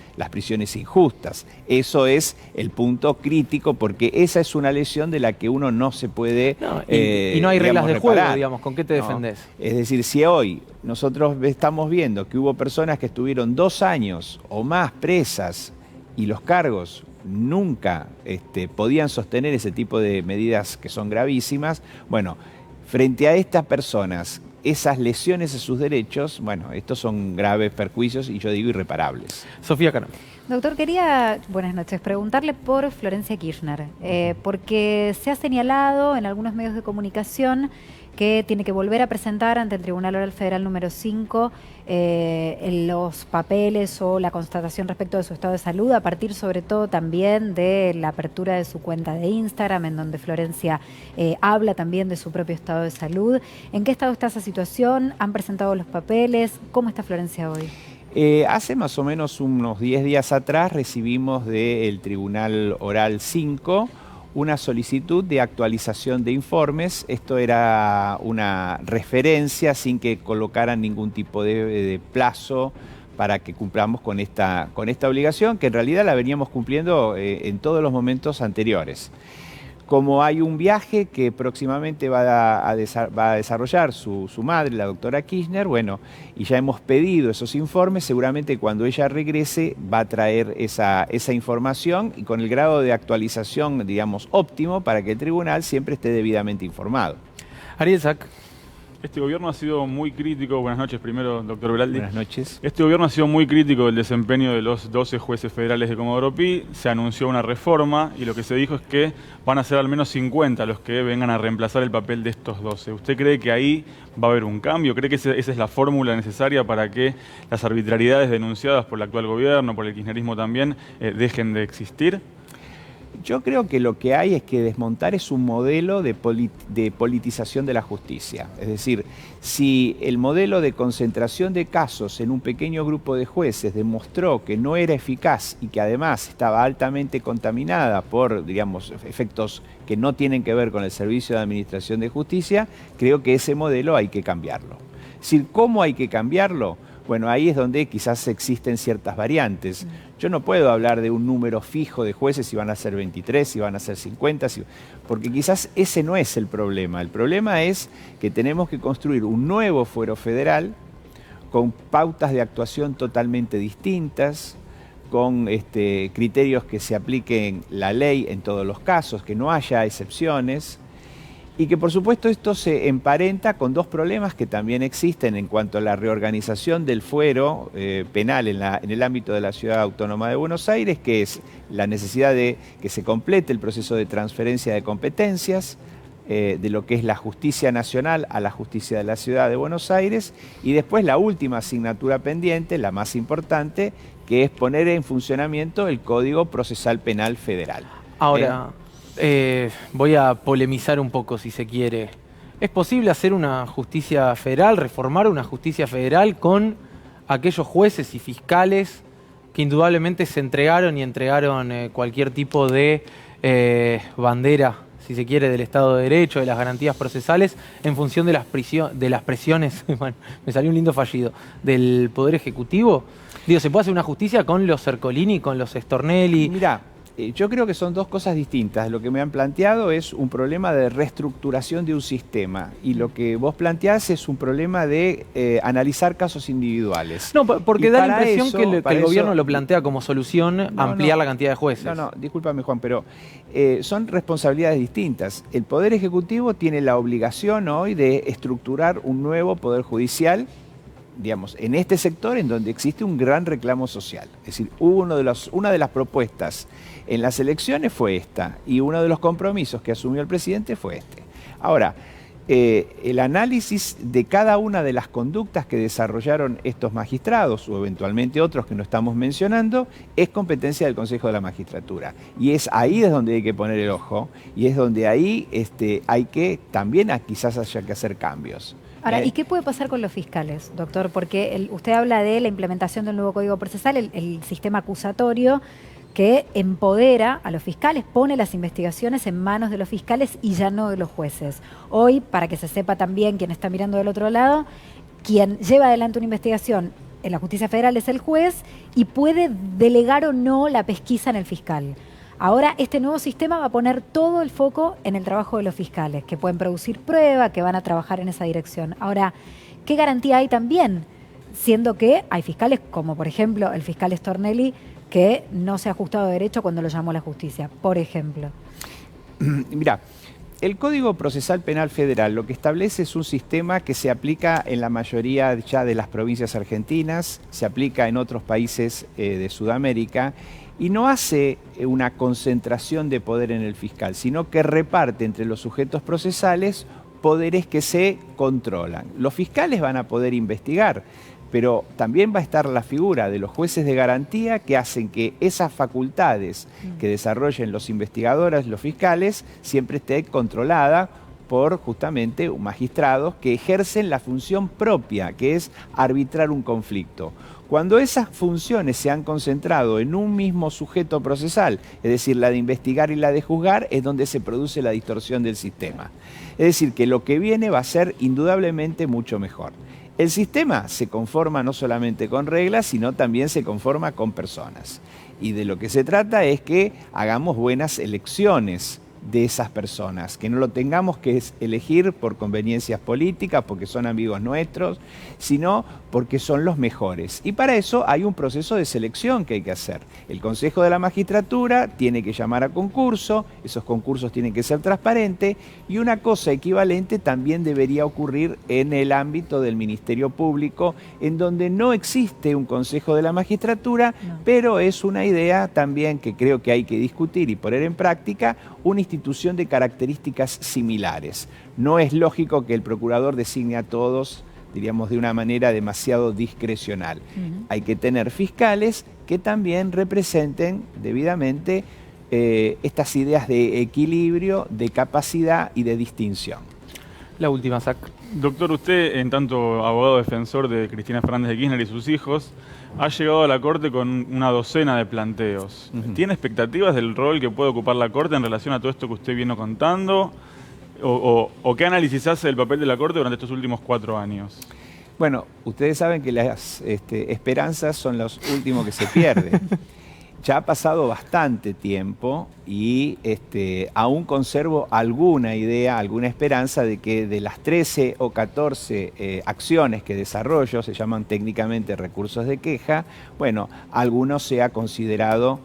injustas. Eso es el punto crítico porque esa es una lesión de la que uno no se puede y no hay reglas de reparar. juego, digamos, ¿con qué te defendés? Es decir, si hoy nosotros estamos viendo que hubo personas que estuvieron 2 años o más presas y los cargos nunca podían sostener ese tipo de medidas que son gravísimas, bueno, frente a estas personas, esas lesiones a sus derechos, bueno, estos son graves perjuicios y yo digo irreparables. Sofía Cano. Doctor, quería, buenas noches, preguntarle por Florencia Kirchner, porque se ha señalado en algunos medios de comunicación que tiene que volver a presentar ante el Tribunal Oral Federal número 5 los papeles o la constatación respecto de su estado de salud, a partir sobre todo también de la apertura de su cuenta de Instagram, en donde Florencia habla también de su propio estado de salud. ¿En qué estado está esa situación? ¿Han presentado los papeles? ¿Cómo está Florencia hoy? Hace más o menos unos 10 días atrás recibimos del Tribunal Oral 5 una solicitud de actualización de informes. Esto era una referencia sin que colocaran ningún tipo de plazo para que cumplamos con esta obligación, que en realidad la veníamos cumpliendo en todos los momentos anteriores. Como hay un viaje que próximamente va a desarrollar su madre, la doctora Kirchner, bueno, y ya hemos pedido esos informes, seguramente cuando ella regrese va a traer esa información y con el grado de actualización, digamos, óptimo para que el tribunal siempre esté debidamente informado. Ariel Sack. Este gobierno ha sido muy crítico. Buenas noches primero, doctor Beraldi. Buenas noches. Este gobierno ha sido muy crítico del desempeño de los 12 jueces federales de Comodoro Pi. Se anunció una reforma y lo que se dijo es que van a ser al menos 50 los que vengan a reemplazar el papel de estos 12. ¿Usted cree que ahí va a haber un cambio? ¿Cree que esa es la fórmula necesaria para que las arbitrariedades denunciadas por el actual gobierno, por el kirchnerismo también, dejen de existir? Yo creo que lo que hay es que desmontar es un modelo de politización de la justicia. Es decir, si el modelo de concentración de casos en un pequeño grupo de jueces demostró que no era eficaz y que además estaba altamente contaminada por, digamos, efectos que no tienen que ver con el servicio de administración de justicia, creo que ese modelo hay que cambiarlo. Es decir, ¿cómo hay que cambiarlo? Bueno, ahí es donde quizás existen ciertas variantes. Yo no puedo hablar de un número fijo de jueces, si van a ser 23, si van a ser 50, porque quizás ese no es el problema. El problema es que tenemos que construir un nuevo fuero federal con pautas de actuación totalmente distintas, con criterios que se apliquen la ley en todos los casos, que no haya excepciones. Y que por supuesto esto se emparenta con 2 problemas que también existen en cuanto a la reorganización del fuero penal en el ámbito de la Ciudad Autónoma de Buenos Aires, que es la necesidad de que se complete el proceso de transferencia de competencias de lo que es la justicia nacional a la justicia de la Ciudad de Buenos Aires, y después la última asignatura pendiente, la más importante, que es poner en funcionamiento el Código Procesal Penal Federal. Ahora, voy a polemizar un poco, si se quiere. ¿Es posible hacer una justicia federal, reformar una justicia federal con aquellos jueces y fiscales que indudablemente se entregaron y entregaron cualquier tipo de bandera, si se quiere, del Estado de Derecho, de las garantías procesales, en función de las presiones, bueno, me salió un lindo fallido, del Poder Ejecutivo? Digo, ¿se puede hacer una justicia con los Ercolini, con los Stornelli? Mirá, yo creo que son 2 cosas distintas. Lo que me han planteado es un problema de reestructuración de un sistema y lo que vos planteás es un problema de analizar casos individuales. No, porque da la impresión que el gobierno lo plantea como solución ampliar la cantidad de jueces. No, discúlpame Juan, pero son responsabilidades distintas. El Poder Ejecutivo tiene la obligación hoy de estructurar un nuevo Poder Judicial, digamos, en este sector en donde existe un gran reclamo social. Es decir, una de las propuestas en las elecciones fue esta, y uno de los compromisos que asumió el presidente fue este. Ahora, el análisis de cada una de las conductas que desarrollaron estos magistrados, o eventualmente otros que no estamos mencionando, es competencia del Consejo de la Magistratura. Y es ahí donde hay que poner el ojo, y es donde ahí hay que, también quizás haya que hacer cambios. Ahora, ¿y qué puede pasar con los fiscales, doctor? Porque usted habla de la implementación del nuevo Código Procesal, el sistema acusatorio que empodera a los fiscales, pone las investigaciones en manos de los fiscales y ya no de los jueces. Hoy, para que se sepa también quien está mirando del otro lado, quien lleva adelante una investigación en la justicia federal es el juez y puede delegar o no la pesquisa en el fiscal. Ahora, este nuevo sistema va a poner todo el foco en el trabajo de los fiscales, que pueden producir prueba, que van a trabajar en esa dirección. Ahora, ¿qué garantía hay también? Siendo que hay fiscales, como por ejemplo el fiscal Stornelli, que no se ha ajustado de derecho cuando lo llamó la justicia, por ejemplo. Mirá, el Código Procesal Penal Federal lo que establece es un sistema que se aplica en la mayoría ya de las provincias argentinas, se aplica en otros países de Sudamérica, y no hace una concentración de poder en el fiscal, sino que reparte entre los sujetos procesales poderes que se controlan. Los fiscales van a poder investigar, pero también va a estar la figura de los jueces de garantía que hacen que esas facultades que desarrollen los investigadores, los fiscales, siempre esté controlada por justamente magistrados que ejercen la función propia, que es arbitrar un conflicto. Cuando esas funciones se han concentrado en un mismo sujeto procesal, es decir, la de investigar y la de juzgar, es donde se produce la distorsión del sistema. Es decir, que lo que viene va a ser indudablemente mucho mejor. El sistema se conforma no solamente con reglas, sino también se conforma con personas. Y de lo que se trata es que hagamos buenas elecciones de esas personas, que no lo tengamos que elegir por conveniencias políticas, porque son amigos nuestros, sino porque son los mejores. Y para eso hay un proceso de selección que hay que hacer. El Consejo de la Magistratura tiene que llamar a concurso, esos concursos tienen que ser transparentes, y una cosa equivalente también debería ocurrir en el ámbito del Ministerio Público, en donde no existe un Consejo de la Magistratura, pero es una idea también que creo que hay que discutir y poner en práctica, una institución de características similares. No es lógico que el procurador designe a todos, diríamos, de una manera demasiado discrecional. Hay que tener fiscales que también representen debidamente estas ideas de equilibrio, de capacidad y de distinción. La última, Zach. Doctor, usted, en tanto abogado defensor de Cristina Fernández de Kirchner y sus hijos, ha llegado a la Corte con una docena de planteos. ¿Tiene expectativas del rol que puede ocupar la Corte en relación a todo esto que usted vino contando? ¿O qué análisis hace del papel de la Corte durante estos últimos 4 años? Bueno, ustedes saben que las esperanzas son los últimos que se pierden. Ya ha pasado bastante tiempo y aún conservo alguna idea, alguna esperanza de que de las 13 o 14 acciones que desarrollo, se llaman técnicamente recursos de queja, bueno, alguno sea considerado,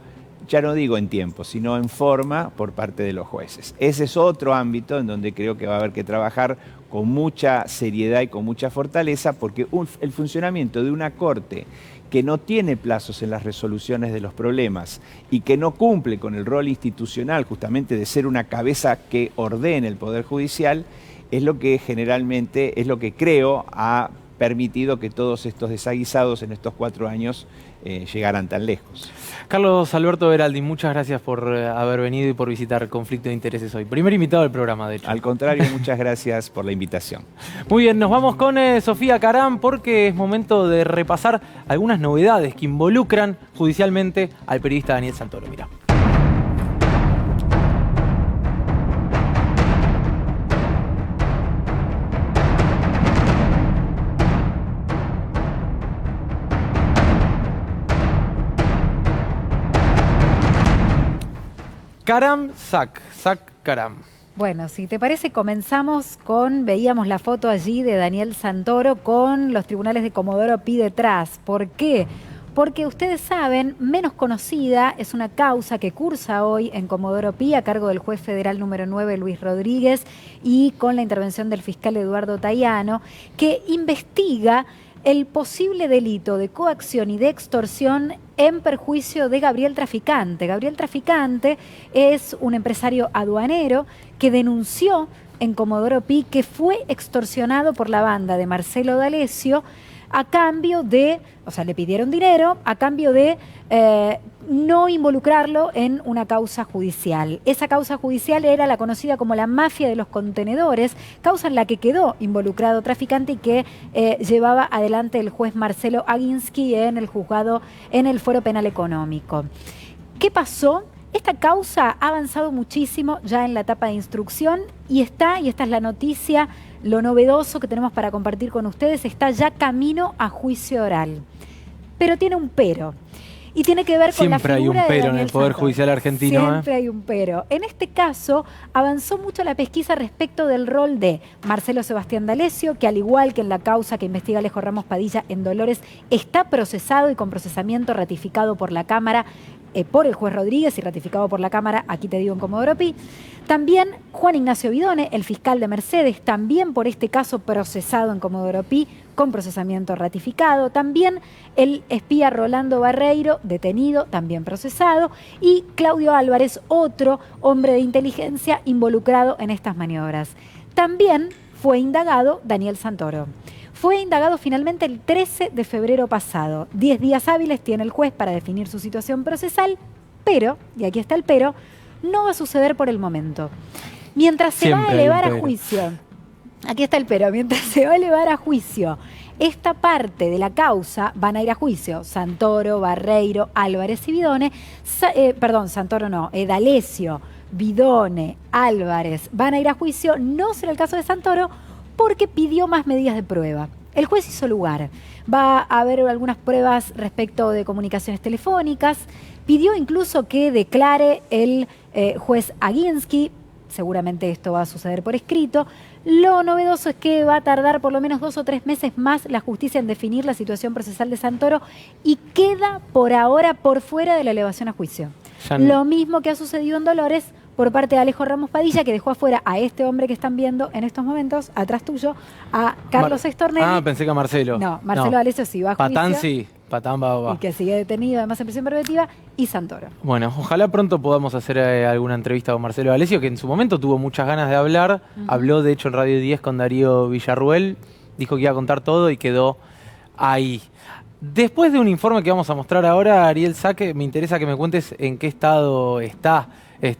ya no digo en tiempo, sino en forma por parte de los jueces. Ese es otro ámbito en donde creo que va a haber que trabajar con mucha seriedad y con mucha fortaleza, porque el funcionamiento de una Corte que no tiene plazos en las resoluciones de los problemas y que no cumple con el rol institucional justamente de ser una cabeza que ordene el Poder Judicial, es lo que generalmente, es lo que creo ha permitido que todos estos desaguisados en estos 4 años llegaran tan lejos. Carlos Alberto Beraldi, muchas gracias por haber venido y por visitar Conflicto de Intereses hoy. Primer invitado del programa, de hecho. Al contrario, muchas gracias por la invitación. Muy bien, nos vamos con Sofía Caram porque es momento de repasar algunas novedades que involucran judicialmente al periodista Daniel Santoro. Mira. Caram, Zach Caram. Bueno, si te parece, comenzamos con, veíamos la foto allí de Daniel Santoro con los tribunales de Comodoro Pi detrás. ¿Por qué? Porque ustedes saben, menos conocida es una causa que cursa hoy en Comodoro Pi a cargo del juez federal número 9, Luis Rodríguez, y con la intervención del fiscal Eduardo Taiano, que investiga el posible delito de coacción y de extorsión en perjuicio de Gabriel Traficante. Gabriel Traficante es un empresario aduanero que denunció en Comodoro Pi que fue extorsionado por la banda de Marcelo D'Alessio a cambio de, o sea, le pidieron dinero a cambio de no involucrarlo en una causa judicial. Esa causa judicial era la conocida como la mafia de los contenedores, causa en la que quedó involucrado traficante y que llevaba adelante el juez Marcelo Aguinsky en el juzgado, en el Fuero Penal Económico. ¿Qué pasó? Esta causa ha avanzado muchísimo ya en la etapa de instrucción y esta es la noticia, lo novedoso que tenemos para compartir con ustedes, está ya camino a juicio oral. Pero tiene un pero. Y tiene que ver con la figura de Siempre hay un pero Daniel en el Poder Santoro. Judicial argentino. Siempre hay un pero. En este caso, avanzó mucho la pesquisa respecto del rol de Marcelo Sebastián D'Alessio, que al igual que en la causa que investiga Alejo Ramos Padilla en Dolores, está procesado y con procesamiento ratificado por la Cámara, por el juez Rodríguez y ratificado por la Cámara, aquí te digo en Comodoro Pi. También Juan Ignacio Vidone, el fiscal de Mercedes, también por este caso procesado en Comodoro Pi, con procesamiento ratificado. También el espía Rolando Barreiro, detenido, también procesado. Y Claudio Álvarez, otro hombre de inteligencia involucrado en estas maniobras. También fue indagado Daniel Santoro. Fue indagado finalmente el 13 de febrero pasado. 10 días hábiles tiene el juez para definir su situación procesal, pero, y aquí está el pero, no va a suceder por el momento. Mientras se va a elevar a juicio, aquí está el pero, mientras se va a elevar a juicio esta parte de la causa, van a ir a juicio Santoro, Barreiro, Álvarez y Vidone, D'Alessio, Vidone, Álvarez, van a ir a juicio, no será el caso de Santoro, porque pidió más medidas de prueba. El juez hizo lugar. Va a haber algunas pruebas respecto de comunicaciones telefónicas. Pidió incluso que declare el juez Aguinsky. Seguramente esto va a suceder por escrito. Lo novedoso es que va a tardar por lo menos 2 o 3 meses más la justicia en definir la situación procesal de Santoro y queda por ahora por fuera de la elevación a juicio. Lo mismo que ha sucedido en Dolores por parte de Alejo Ramos Padilla, que dejó afuera a este hombre que están viendo en estos momentos, atrás tuyo, a Carlos Estornelli. Ah, pensé que a Marcelo. No, Marcelo D'Alessio sí va a juicio. Patán sí, Patán va. Y que sigue detenido, además en prisión preventiva, y Santoro. Bueno, ojalá pronto podamos hacer alguna entrevista con Marcelo D'Alessio, que en su momento tuvo muchas ganas de hablar. Habló, de hecho, en Radio 10 con Darío Villarruel. Dijo que iba a contar todo y quedó ahí. Después de un informe que vamos a mostrar ahora, Ariel Saque, me interesa que me cuentes en qué estado está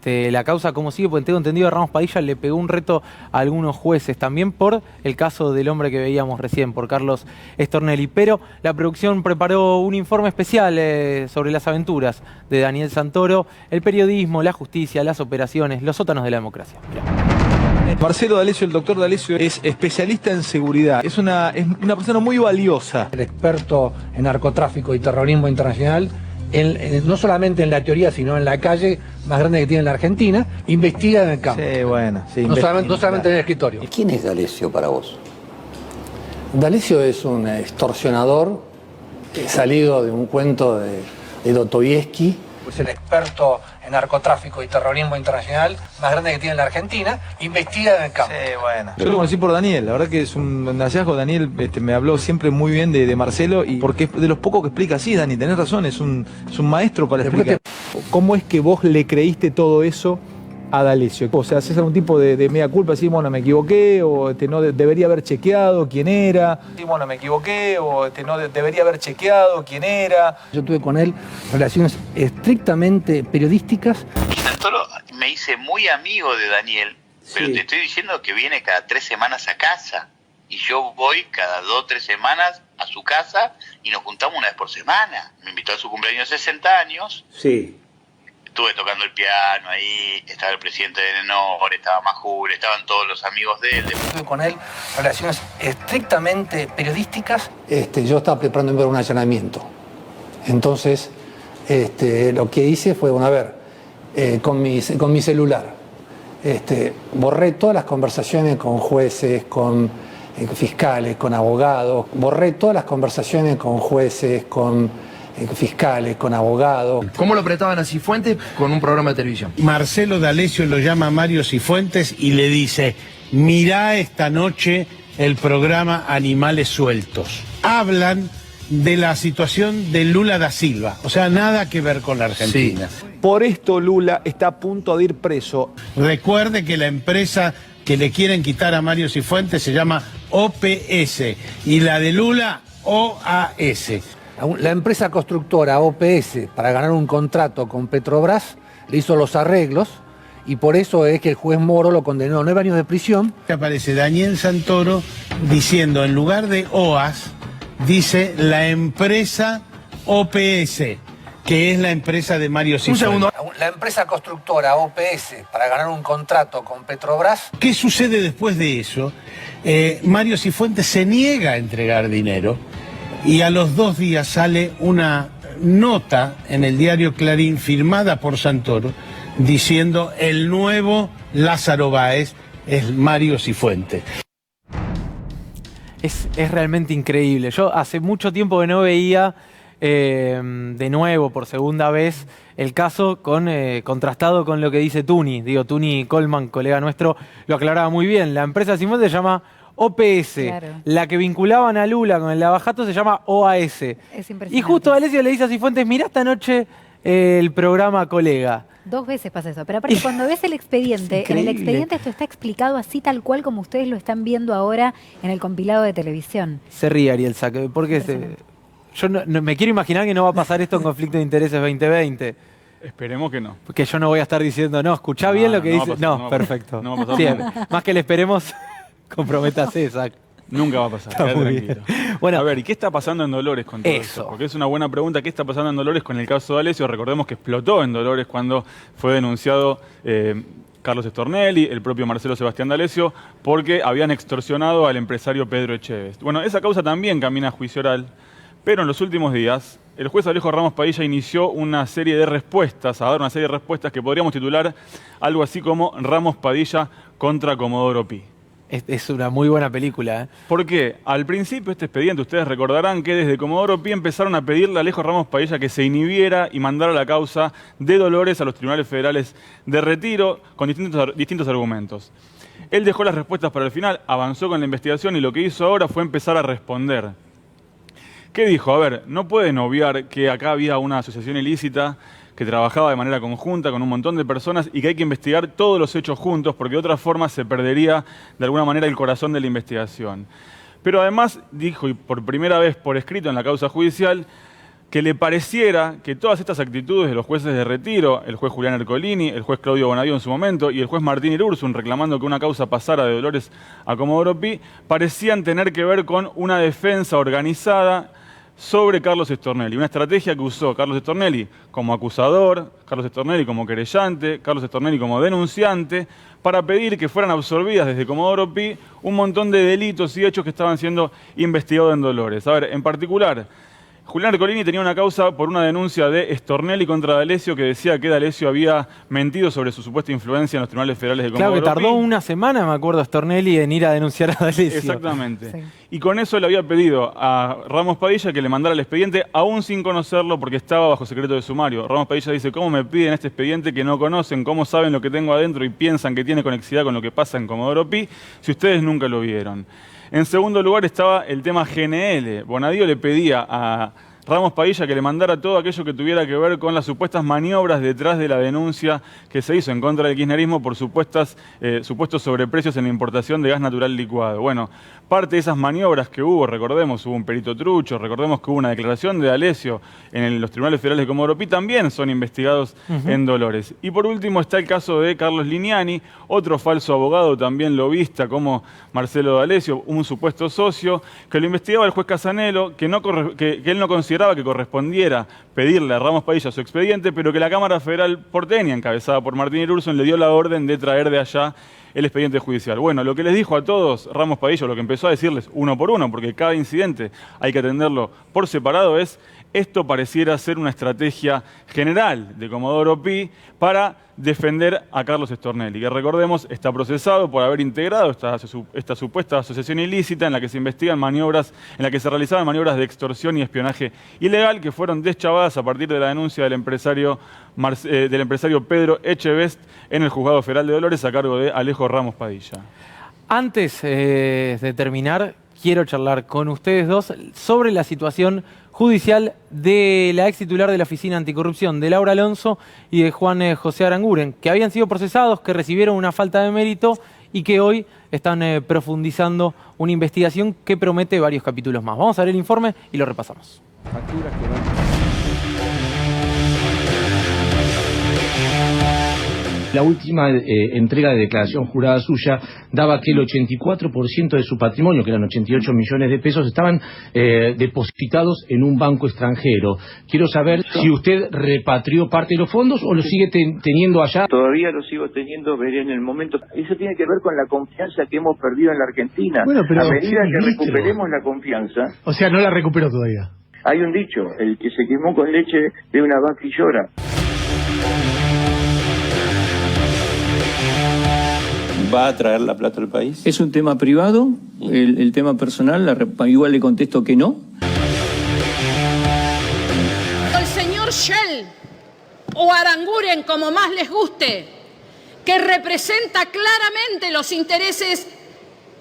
la causa, cómo sigue, porque tengo entendido que Ramos Padilla le pegó un reto a algunos jueces, también por el caso del hombre que veíamos recién, por Carlos Estornelli. Pero la producción preparó un informe especial sobre las aventuras de Daniel Santoro, el periodismo, la justicia, las operaciones, los sótanos de la democracia. Marcelo D'Alessio, el doctor D'Alessio, es especialista en seguridad. Es una persona muy valiosa. El experto en narcotráfico y terrorismo internacional, no solamente en la teoría, sino en la calle más grande que tiene la Argentina, investiga en el campo. Sí, bueno. Sí, no solamente en el escritorio. ¿Quién es D'Alessio para vos? D'Alessio es un extorsionador salido de un cuento de Dostoyevsky. Es el experto en narcotráfico y terrorismo internacional más grande que tiene la Argentina, investiga en el campo. Sí, bueno. Yo lo conocí por Daniel, la verdad que es un hallazgo. Daniel me habló siempre muy bien de Marcelo, y porque es de los pocos que explica así, Dani, tenés razón, es un maestro para explicar. ¿Cómo es que vos le creíste todo eso a D'Alessio? O sea, ¿haces algún tipo de mea culpa? Decís, bueno, me equivoqué, o no debería haber chequeado quién era. Sí, bueno, me equivoqué, o no debería haber chequeado quién era. Yo tuve con él relaciones estrictamente periodísticas. Santoro me hice muy amigo de Daniel, pero te estoy diciendo que viene cada 3 semanas a casa. Y yo voy cada 2 o 3 semanas a su casa y nos juntamos una vez por semana. Me invitó a su cumpleaños de 60 años. Sí. Estuve tocando el piano ahí, estaba el presidente de Nenor, estaba Majul, estaban todos los amigos de él. Tuve con él relaciones estrictamente periodísticas. Yo estaba preparando un allanamiento. Entonces, lo que hice fue, con mi celular, borré todas las conversaciones con jueces, con fiscales, con abogados. Borré todas las conversaciones con jueces, con fiscales, con abogados. ¿Cómo lo apretaban a Cifuentes? Con un programa de televisión. Marcelo D'Alessio lo llama a Mario Cifuentes y le dice: mirá esta noche el programa Animales Sueltos. Hablan de la situación de Lula da Silva, o sea, nada que ver con la Argentina. Sí. Por esto Lula está a punto de ir preso. Recuerde que la empresa que le quieren quitar a Mario Cifuentes se llama OPS y la de Lula OAS. La empresa constructora OPS, para ganar un contrato con Petrobras, le hizo los arreglos y por eso es que el juez Moro lo condenó a 9 años de prisión. Aparece Daniel Santoro diciendo, en lugar de OAS, dice la empresa OPS, que es la empresa de Mario Cifuentes. Un segundo. La empresa constructora OPS, para ganar un contrato con Petrobras. ¿Qué sucede después de eso? Mario Cifuentes se niega a entregar dinero y a los 2 días sale una nota en el diario Clarín firmada por Santoro diciendo el nuevo Lázaro Báez es Mario Cifuentes. Es realmente increíble. Yo hace mucho tiempo que no veía de nuevo, por segunda vez, el caso contrastado con lo que dice Tuni. Digo, Tuni Coleman, colega nuestro, lo aclaraba muy bien. La empresa Cifuentes se llama OPS. Claro. La que vinculaban a Lula con el lavajato se llama OAS. Es impresionante. Y justo Alessio le dice a Cifuentes, mirá esta noche el programa Colega. 2 veces pasa eso. Pero aparte, cuando ves el expediente, en el expediente esto está explicado así tal cual como ustedes lo están viendo ahora en el compilado de televisión. Se ríe Ariel Saque, porque yo no me quiero imaginar que no va a pasar esto en Conflicto de Intereses 2020. Esperemos que no. Porque yo no voy a estar diciendo, no, escuchá bien lo que dice. Perfecto. No va a pasar. Sí, más que le esperemos, comprométase, Sac. Nunca va a pasar, quédate tranquilo. Bueno, a ver, ¿y qué está pasando en Dolores con todo eso? Porque es una buena pregunta. ¿Qué está pasando en Dolores con el caso de Alessio? Recordemos que explotó en Dolores cuando fue denunciado Carlos Stornelli, el propio Marcelo Sebastián D'Alessio, porque habían extorsionado al empresario Pedro Echevest. Bueno, esa causa también camina a juicio oral, pero en los últimos días el juez Alejo Ramos Padilla inició una serie de respuestas, a dar una serie de respuestas que podríamos titular algo así como Ramos Padilla contra Comodoro Pi. Es una muy buena película. Porque al principio este expediente, ustedes recordarán que desde Comodoro Pi empezaron a pedirle a Alejo Ramos Padilla que se inhibiera y mandara la causa de Dolores a los tribunales federales de Retiro con distintos argumentos. Él dejó las respuestas para el final, avanzó con la investigación y lo que hizo ahora fue empezar a responder. ¿Qué dijo? A ver, no pueden obviar que acá había una asociación ilícita que trabajaba de manera conjunta con un montón de personas y que hay que investigar todos los hechos juntos porque de otra forma se perdería de alguna manera el corazón de la investigación. Pero además dijo, y por primera vez por escrito en la causa judicial, que le pareciera que todas estas actitudes de los jueces de Retiro, el juez Julián Ercolini, el juez Claudio Bonadío en su momento y el juez Martín Irursun reclamando que una causa pasara de Dolores a Comodoro Pi, parecían tener que ver con una defensa organizada sobre Carlos Stornelli, una estrategia que usó Carlos Stornelli como acusador, Carlos Stornelli como querellante, Carlos Stornelli como denunciante, para pedir que fueran absorbidas desde Comodoro Pi un montón de delitos y hechos que estaban siendo investigados en Dolores. A ver, en particular, Julián Ercolini tenía una causa por una denuncia de Stornelli contra D'Alessio que decía que D'Alessio había mentido sobre su supuesta influencia en los tribunales federales de Comodoro Pi. Claro, que tardó una semana, me acuerdo, Stornelli en ir a denunciar a D'Alessio. Exactamente. Sí. Y con eso le había pedido a Ramos Padilla que le mandara el expediente, aún sin conocerlo, porque estaba bajo secreto de sumario. Ramos Padilla dice, ¿cómo me piden este expediente que no conocen? ¿Cómo saben lo que tengo adentro y piensan que tiene conexidad con lo que pasa en Comodoro Pi si ustedes nunca lo vieron? En segundo lugar estaba el tema GNL. Bonadío le pedía a Ramos Padilla que le mandara todo aquello que tuviera que ver con las supuestas maniobras detrás de la denuncia que se hizo en contra del kirchnerismo por supuestos sobreprecios en la importación de gas natural licuado. Bueno, parte de esas maniobras que hubo, recordemos, hubo un perito trucho, recordemos que hubo una declaración de D'Alessio en los tribunales federales de Comodoro Pi, también son investigados en Dolores. Y por último está el caso de Carlos Liniani, otro falso abogado, también lobista como Marcelo D'Alessio, un supuesto socio, que lo investigaba el juez Casanelo, que él no consideraba que correspondiera pedirle a Ramos Padilla su expediente, pero que la Cámara Federal porteña, encabezada por Martín Irursun, le dio la orden de traer de allá el expediente judicial. Bueno, lo que les dijo a todos Ramos Padilla, lo que empezó a decirles uno por uno, porque cada incidente hay que atenderlo por separado, es: esto pareciera ser una estrategia general de Comodoro Pi para defender a Carlos Stornelli, que recordemos está procesado por haber integrado esta supuesta asociación ilícita en la que se investigan maniobras, en la que se realizaban maniobras de extorsión y espionaje ilegal que fueron deschavadas a partir de la denuncia del empresario Pedro Echevest en el Juzgado Federal de Dolores a cargo de Alejo Ramos Padilla. Antes de terminar, quiero charlar con ustedes dos sobre la situación judicial de la ex titular de la Oficina Anticorrupción, de Laura Alonso, y de Juan José Aranguren, que habían sido procesados, que recibieron una falta de mérito y que hoy están profundizando una investigación que promete varios capítulos más. Vamos a ver el informe y lo repasamos. Facturas que van... La última entrega de declaración jurada suya daba que el 84% de su patrimonio, que eran 88 millones de pesos, estaban depositados en un banco extranjero. Quiero saber si usted repatrió parte de los fondos o lo sigue teniendo allá. Todavía lo sigo teniendo, veré en el momento. Eso tiene que ver con la confianza que hemos perdido en la Argentina. Bueno, pero, a medida que recuperemos la confianza... O sea, no la recuperó todavía. Hay un dicho, el que se quemó con leche de una vaca y llora. ¿Va a traer la plata al país? Es un tema privado, el tema personal, igual le contesto que no. El señor Shell o Aranguren, como más les guste, que representa claramente los intereses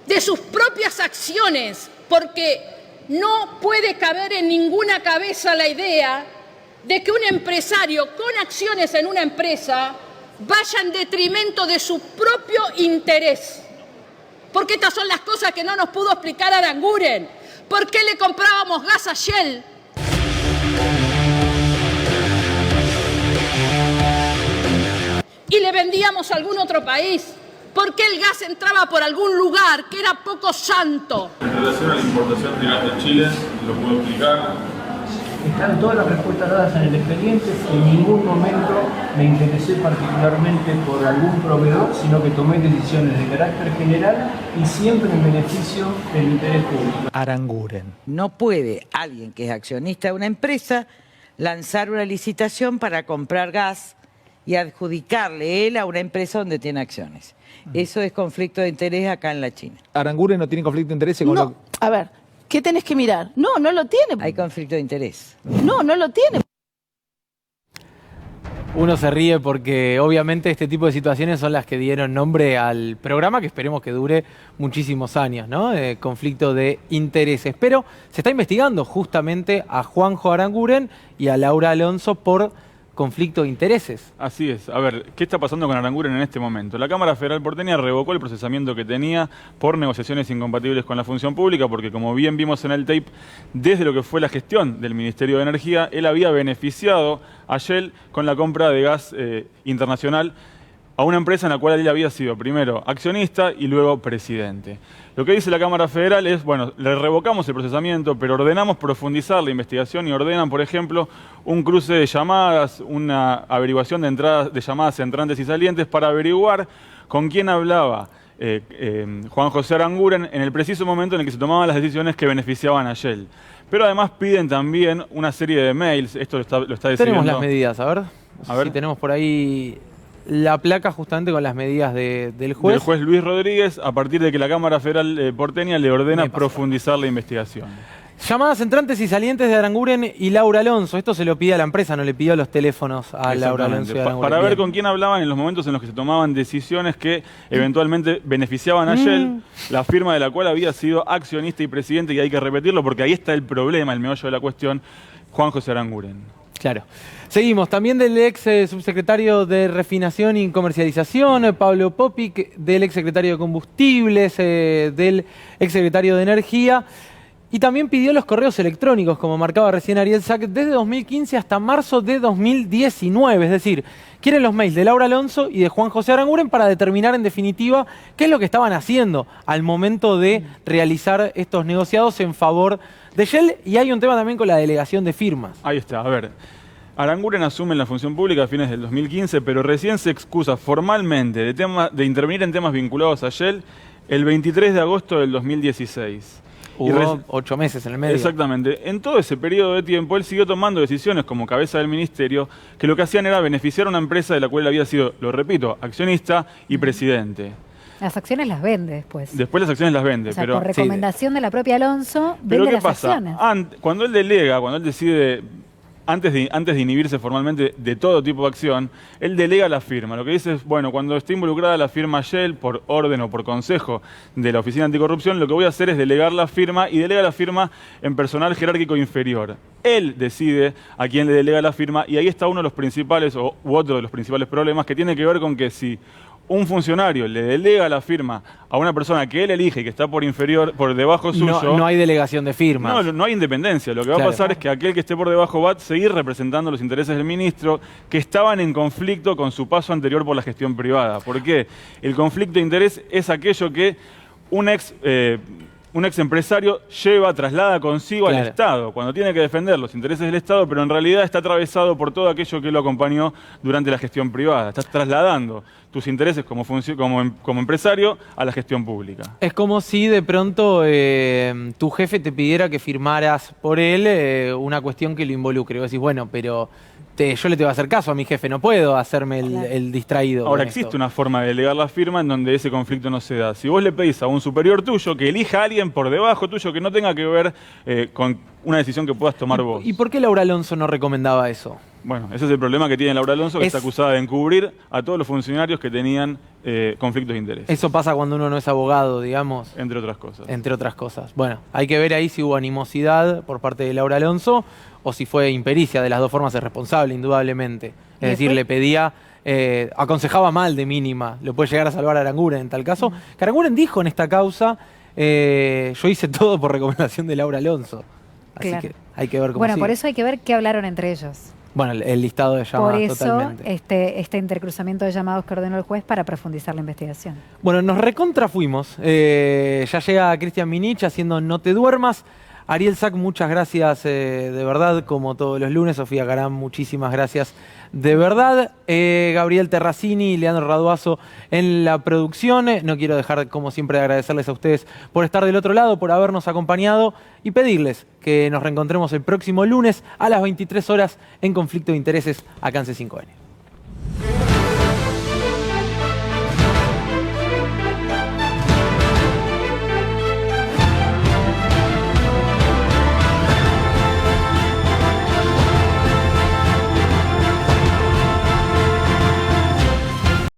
de sus propias acciones, porque no puede caber en ninguna cabeza la idea de que un empresario con acciones en una empresa vaya en detrimento de su propio interés. Porque estas son las cosas que no nos pudo explicar Aranguren. ¿Por qué le comprábamos gas a Shell? Y le vendíamos a algún otro país. ¿Por qué el gas entraba por algún lugar que era poco santo? En relación a la importación de gas de Chile, ¿lo puedo explicar? Están todas las respuestas dadas en el expediente. En ningún momento me interesé particularmente por algún proveedor, sino que tomé decisiones de carácter general y siempre en beneficio del interés público. Aranguren. No puede alguien que es accionista de una empresa lanzar una licitación para comprar gas y adjudicarle él a una empresa donde tiene acciones. Eso es conflicto de interés acá en la China. ¿Aranguren no tiene conflicto de interés con No, a ver, ¿qué tenés que mirar? No, no lo tiene. Hay conflicto de interés. No, no lo tiene. Uno se ríe porque obviamente este tipo de situaciones son las que dieron nombre al programa, que esperemos que dure muchísimos años, ¿no? Conflicto de intereses. Pero se está investigando justamente a Juanjo Aranguren y a Laura Alonso por conflicto de intereses. Así es. A ver, ¿qué está pasando con Aranguren en este momento? La Cámara Federal porteña revocó el procesamiento que tenía por negociaciones incompatibles con la función pública, porque como bien vimos en el tape, desde lo que fue la gestión del Ministerio de Energía, él había beneficiado a Shell con la compra de gas internacional a una empresa en la cual él había sido primero accionista y luego presidente. Lo que dice la Cámara Federal es, bueno, le revocamos el procesamiento, pero ordenamos profundizar la investigación y ordenan, por ejemplo, un cruce de llamadas, una averiguación de entradas de llamadas entrantes y salientes para averiguar con quién hablaba Juan José Aranguren en el preciso momento en el que se tomaban las decisiones que beneficiaban a Shell. Pero además piden también una serie de mails, esto lo está decidiendo. Tenemos las medidas, a ver si tenemos por ahí la placa justamente con las medidas del juez. Del juez Luis Rodríguez, a partir de que la Cámara Federal porteña le ordena profundizar la investigación. Llamadas entrantes y salientes de Aranguren y Laura Alonso. Esto se lo pide a la empresa, no le pidió los teléfonos a Laura Alonso y a Aranguren. Para ver con quién hablaban en los momentos en los que se tomaban decisiones que eventualmente beneficiaban a Shell, la firma de la cual había sido accionista y presidente, y hay que repetirlo porque ahí está el problema, el meollo de la cuestión, Juan José Aranguren. Claro. Seguimos, también del ex subsecretario de Refinación y Comercialización, Pablo Popic, del ex secretario de Combustibles, del ex secretario de Energía, y también pidió los correos electrónicos, como marcaba recién Ariel Sack, desde 2015 hasta marzo de 2019, es decir, quieren los mails de Laura Alonso y de Juan José Aranguren para determinar en definitiva qué es lo que estaban haciendo al momento de realizar estos negociados en favor de Shell. Y hay un tema también con la delegación de firmas. Ahí está, a ver. Aranguren asume en la función pública a fines del 2015, pero recién se excusa formalmente de intervenir en temas vinculados a Shell el 23 de agosto del 2016. Hubo 8 meses en el medio. Exactamente. En todo ese periodo de tiempo, él siguió tomando decisiones como cabeza del ministerio que lo que hacían era beneficiar a una empresa de la cual él había sido, lo repito, accionista y presidente. Las acciones las vende después. Después las acciones las vende. O sea, pero por recomendación de la propia Alonso, pero vende ¿qué las pasa? acciones. Cuando él delega, cuando él decide, antes de inhibirse formalmente de todo tipo de acción, él delega la firma. Lo que dice es, bueno, cuando esté involucrada la firma Shell, por orden o por consejo de la Oficina Anticorrupción, lo que voy a hacer es delegar la firma, y delega la firma en personal jerárquico inferior. Él decide a quién le delega la firma, y ahí está uno de los principales, u otro de los principales problemas, que tiene que ver con que si un funcionario le delega la firma a una persona que él elige y que está por debajo suyo... No hay delegación de firmas. No hay independencia. Lo que va a pasar es que aquel que esté por debajo va a seguir representando los intereses del ministro, que estaban en conflicto con su paso anterior por la gestión privada. ¿Por qué? El conflicto de interés es aquello que un ex empresario traslada consigo al Estado, cuando tiene que defender los intereses del Estado, pero en realidad está atravesado por todo aquello que lo acompañó durante la gestión privada. Estás trasladando tus intereses como empresario a la gestión pública. Es como si de pronto tu jefe te pidiera que firmaras por él una cuestión que lo involucre. Vos decís, bueno, pero yo le tengo que hacer caso a mi jefe, no puedo hacerme el distraído. Ahora, existe una forma de delegar la firma en donde ese conflicto no se da. Si vos le pedís a un superior tuyo que elija a alguien por debajo tuyo que no tenga que ver con una decisión que puedas tomar vos. ¿Y por qué Laura Alonso no recomendaba eso? Bueno, ese es el problema que tiene Laura Alonso, que está acusada de encubrir a todos los funcionarios que tenían conflictos de interés. Eso pasa cuando uno no es abogado, digamos. Entre otras cosas. Entre otras cosas. Bueno, hay que ver ahí si hubo animosidad por parte de Laura Alonso o si fue impericia. De las dos formas es responsable, indudablemente. Es decir, le pedía, aconsejaba mal de mínima. Lo puede llegar a salvar a Aranguren en tal caso. Que Aranguren dijo en esta causa, yo hice todo por recomendación de Laura Alonso. Así que hay que ver cómo sigue. Por eso hay que ver qué hablaron entre ellos. Bueno, el listado de llamadas. Por eso, totalmente. este intercruzamiento de llamados que ordenó el juez para profundizar la investigación. Bueno, nos recontra fuimos. Ya llega Cristian Minich haciendo No te duermas. Ariel Sack, muchas gracias de verdad, como todos los lunes. Sofía Caram, muchísimas gracias de verdad. Gabriel Terracini y Leandro Raduazo en la producción. No quiero dejar, como siempre, de agradecerles a ustedes por estar del otro lado, por habernos acompañado y pedirles que nos reencontremos el próximo lunes a las 23 horas en Conflicto de Intereses acá en C5N.